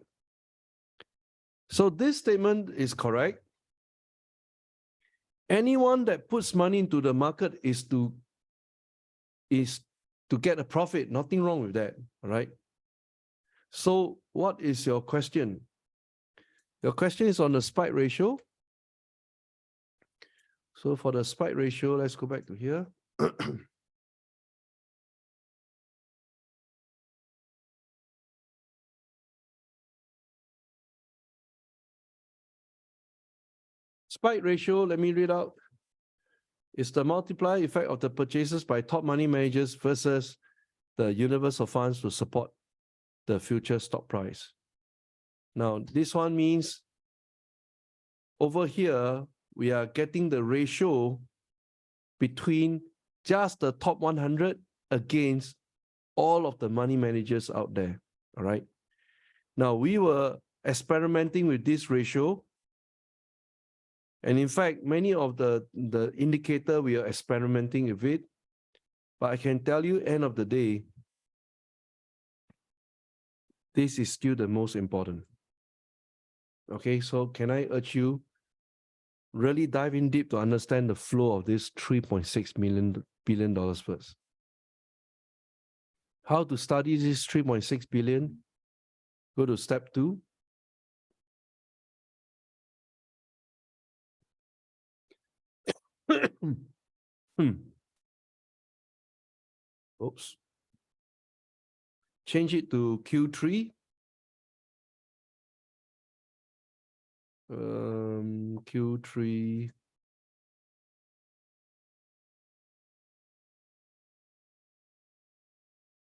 So this statement is correct. Anyone that puts money into the market is to get a profit. Nothing wrong with that, all right? So what is your question? Your question is on the spike ratio. So for the spike ratio, let's go back to here. Spike ratio, let me read out. It's the multiplier effect of the purchases by top money managers versus the universe of funds to support the future stock price. Now, this one means over here, we are getting the ratio between just the top 100 against all of the money managers out there, all right? Now, we were experimenting with this ratio. And in fact, many of the indicator, we are experimenting with it. But I can tell you, end of the day, this is still the most important. Okay, so can I urge you, really dive in deep to understand the flow of this $3.6 billion first. How to study this $3.6 billion? Go to step 2. Oops. Change it to Q3. Q3.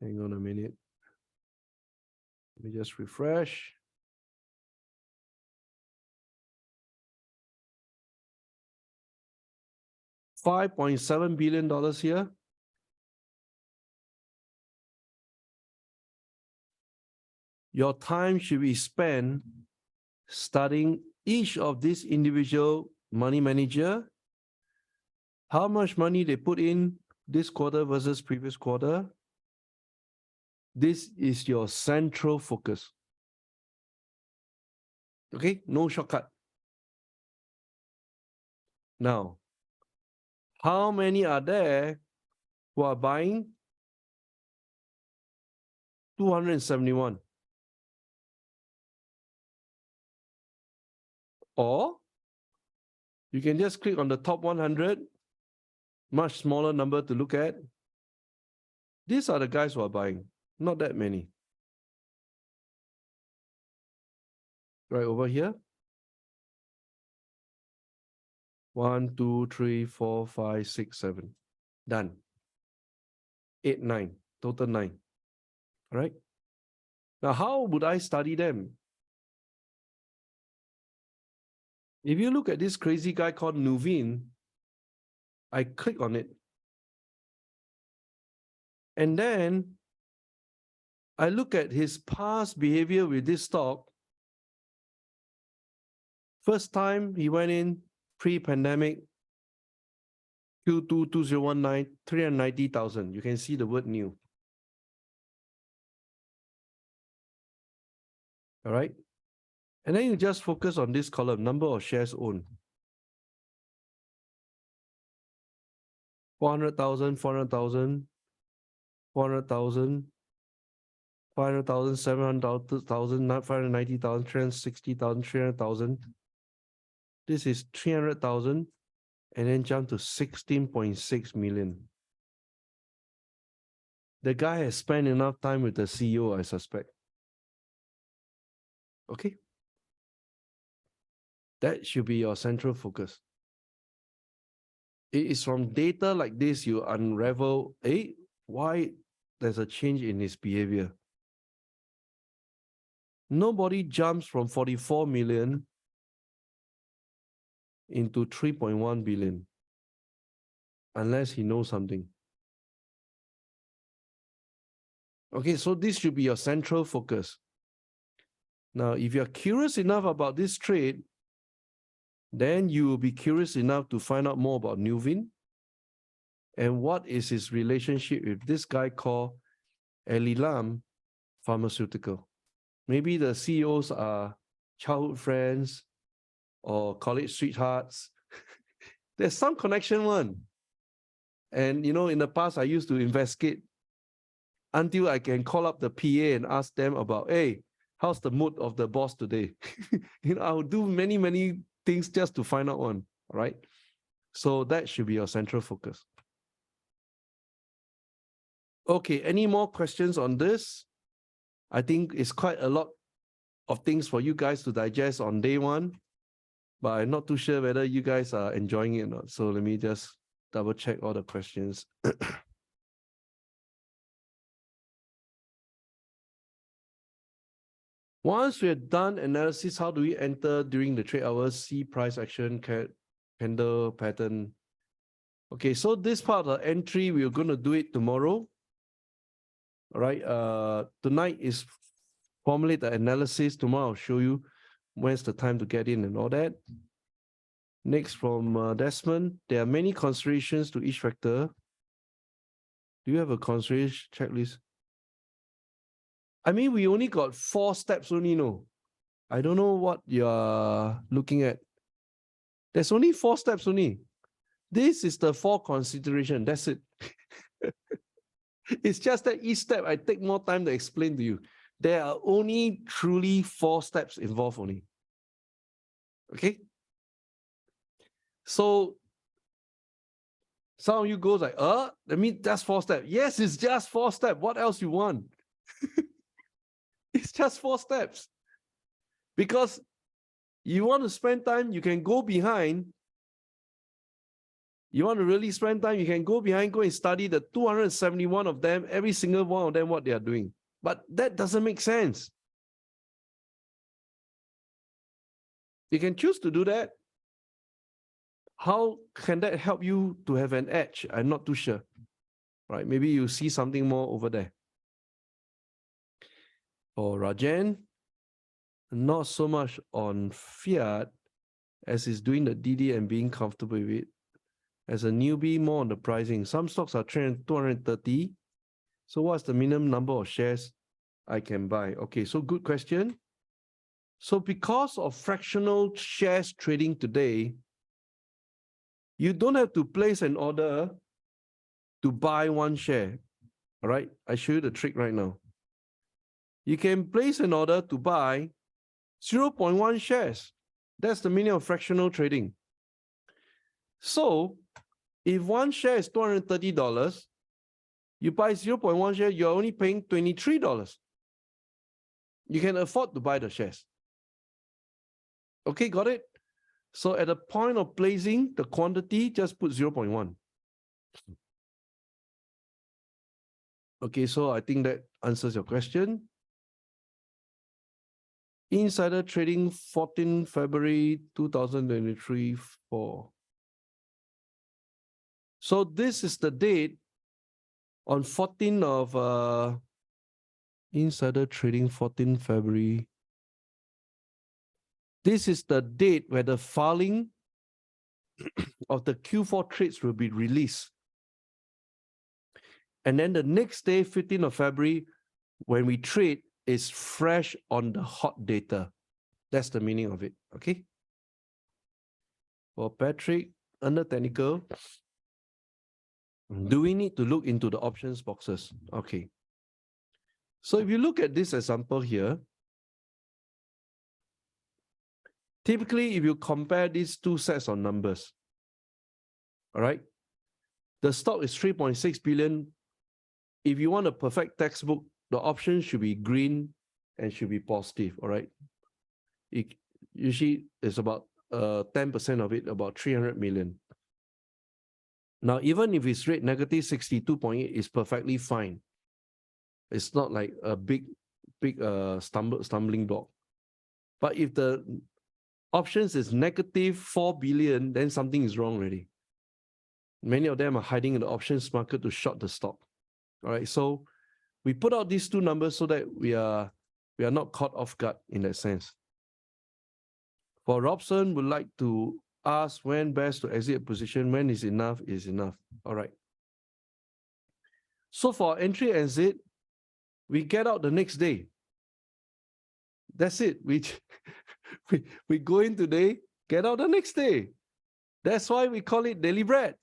Hang on a minute. Let me just refresh. $5.7 billion here. Your time should be spent studying each of these individual money manager, how much money they put in this quarter versus previous quarter. This is your central focus. Okay, no shortcut. Now, how many are there who are buying? 271. Or you can just click on the top 100, much smaller number to look at. These are the guys who are buying. Not that many. Right over here. 1, 2, 3, 4, 5, 6, 7. Done. 8, 9. Total 9. All right. Now, how would I study them? If you look at this crazy guy called Nuveen, I click on it. And then I look at his past behavior with this stock. First time he went in pre-pandemic, Q2 2019, 390,000. You can see the word new. All right. And then you just focus on this column, number of shares owned. 400,000, 400,000, 400,000, 500,000, 700,000, 590,000, 360,000, 300,000. This is 300,000 and then jump to 16.6 million. The guy has spent enough time with the CEO, I suspect. Okay. That should be your central focus. It is from data like this you unravel, why there's a change in his behavior. Nobody jumps from 44 million into 3.1 billion unless he knows something. Okay, so this should be your central focus. Now, if you're curious enough about this trade, then you will be curious enough to find out more about Nuveen and what is his relationship with this guy called Elilam Pharmaceutical. Maybe the CEOs are childhood friends or college sweethearts. There's some connection one. And in the past, I used to investigate until I can call up the PA and ask them about, hey, how's the mood of the boss today? I'll do many, many things just to find out one, all right? So that should be your central focus. Okay, any more questions on this? I think it's quite a lot of things for you guys to digest on day one, but I'm not too sure whether you guys are enjoying it or not. So let me just double check all the questions. Once we have done analysis, how do we enter during the trade hours, see price action, candle pattern? Okay, so this part of the entry, we're going to do it tomorrow. All right, tonight is formulate the analysis. Tomorrow I'll show you when's the time to get in and all that. Next from Desmond, there are many considerations to each factor. Do you have a consideration checklist? I mean, we only got 4 steps only, no. I don't know what you're looking at. There's only 4 steps only. This is the 4 consideration. That's it. It's just that each step I take more time to explain to you. There are only truly 4 steps involved only. Okay? So some of you goes like, that means that's 4 steps. Yes, it's just 4 steps. What else you want? It's just 4 steps. Because you want to spend time, you can go behind. You want to really spend time, you can go behind, go and study the 271 of them, every single one of them, what they are doing. But that doesn't make sense. You can choose to do that. How can that help you to have an edge? I'm not too sure. Right? Maybe you see something more over there. For Rajan, not so much on fiat as is doing the DD and being comfortable with it. As a newbie, more on the pricing. Some stocks are 230. So what's the minimum number of shares I can buy? Okay, so good question. So because of fractional shares trading today, you don't have to place an order to buy 1 share. All right, I show you the trick right now. You can place an order to buy 0.1 shares. That's the meaning of fractional trading. So if 1 share is $230, You buy 0.1 share, you're only paying $23. You can afford to buy the shares. Okay, got it? So at the point of placing the quantity, just put 0.1. Okay, so I think that answers your question. Insider trading 14 February 2023 for. So this is the date on 14th of insider trading 14 February. This is the date where the filing of the Q4 trades will be released. And then the next day, 15th of February, when we trade, is fresh on the hot data. That's the meaning of it, okay? For Patrick, under technical, do we need to look into the options boxes? Okay. So if you look at this example here, typically if you compare these two sets of numbers, all right, the stock is 3.6 billion. If you want a perfect textbook, the option should be green and should be positive, all right? It usually is about 10% of it, about 300 million. Now, even if it's rate negative 62.8, it's perfectly fine. It's not like a big stumbling block. But if the options is negative 4 billion, then something is wrong already. Many of them are hiding in the options market to short the stock. All right, so we put out these two numbers so that we are not caught off guard in that sense. For Robson, would like to ask when best to exit a position, when is enough is enough. All right. So for entry exit, we get out the next day. That's it. We go in today, get out the next day. That's why we call it daily bread.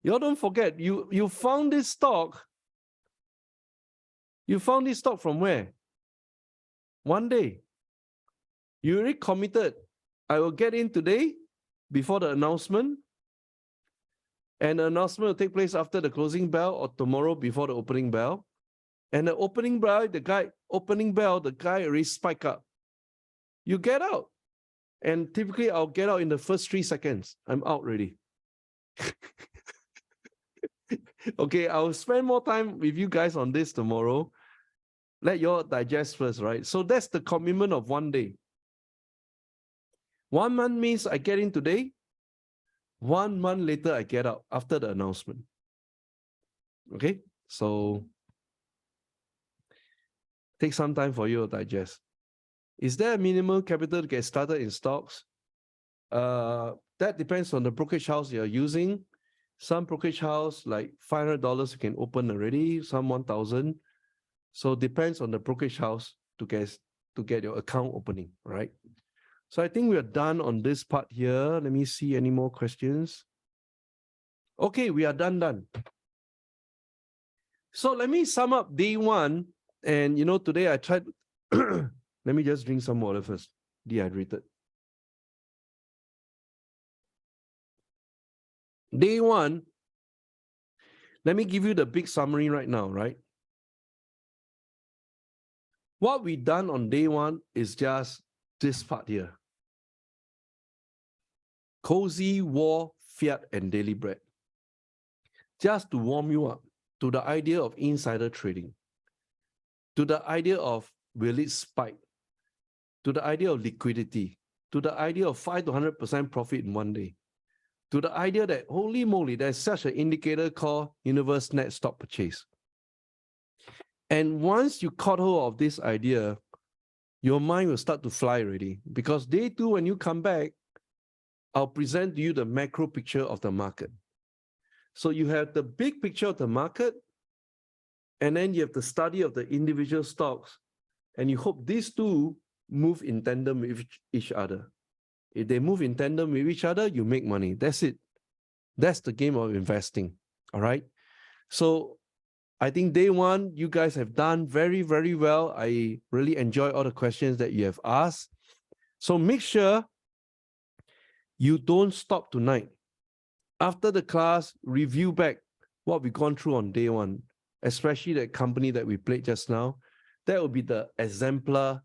You don't forget, you found this stock. You found this stock from where? One day. You already committed. I will get in today before the announcement. And the announcement will take place after the closing bell or tomorrow before the opening bell. And the opening bell, the guy already spike up. You get out. And typically I'll get out in the first 3 seconds. I'm out already. Okay, I'll spend more time with you guys on this tomorrow. Let you all digest first, right? So that's the commitment of one day. 1 month means I get in today. 1 month later, I get out after the announcement. Okay, so take some time for you to digest. Is there a minimum capital to get started in stocks? That depends on the brokerage house you're using. Some brokerage house, like $500 you can open already, some 1,000. So it depends on the brokerage house to get your account opening, right? So I think we are done on this part here. Let me see any more questions. Okay, we are done. So let me sum up day one. And today I tried, let me just drink some water first, dehydrated. Day one, let me give you the big summary right now, right? What we done on day one is just this part here. Cozy, war, fiat, and daily bread. Just to warm you up to the idea of insider trading, to the idea of will it spike, to the idea of liquidity, to the idea of 5 to 100% profit in one day, to the idea that, holy moly, there's such an indicator called universe net stock purchase. And once you caught hold of this idea, your mind will start to fly already. Because day two, when you come back, I'll present to you the macro picture of the market. So you have the big picture of the market, and then you have the study of the individual stocks, and you hope these two move in tandem with each other. If they move in tandem with each other, you make money. That's it. That's the game of investing. All right. So I think day one, you guys have done very, very well. I really enjoy all the questions that you have asked. So make sure you don't stop tonight. After the class, review back what we've gone through on day one. especially that company that we played just now, that will be the exemplar.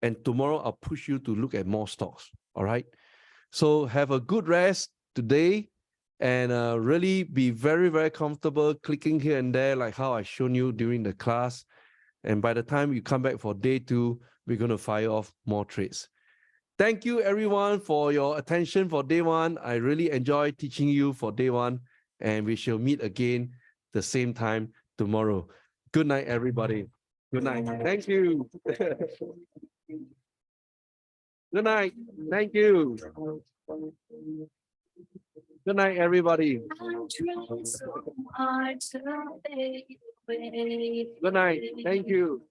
And tomorrow I'll push you to look at more stocks. All right. So have a good rest today and really be very, very comfortable clicking here and there like how I shown you during the class. And by the time you come back for day 2, we're going to fire off more trades. Thank you everyone for your attention for day 1. I really enjoyed teaching you for day 1 and we shall meet again the same time tomorrow. Good night, everybody. Good night. Thank you. Good night. Thank you. Good night, everybody. Good night. Thank you.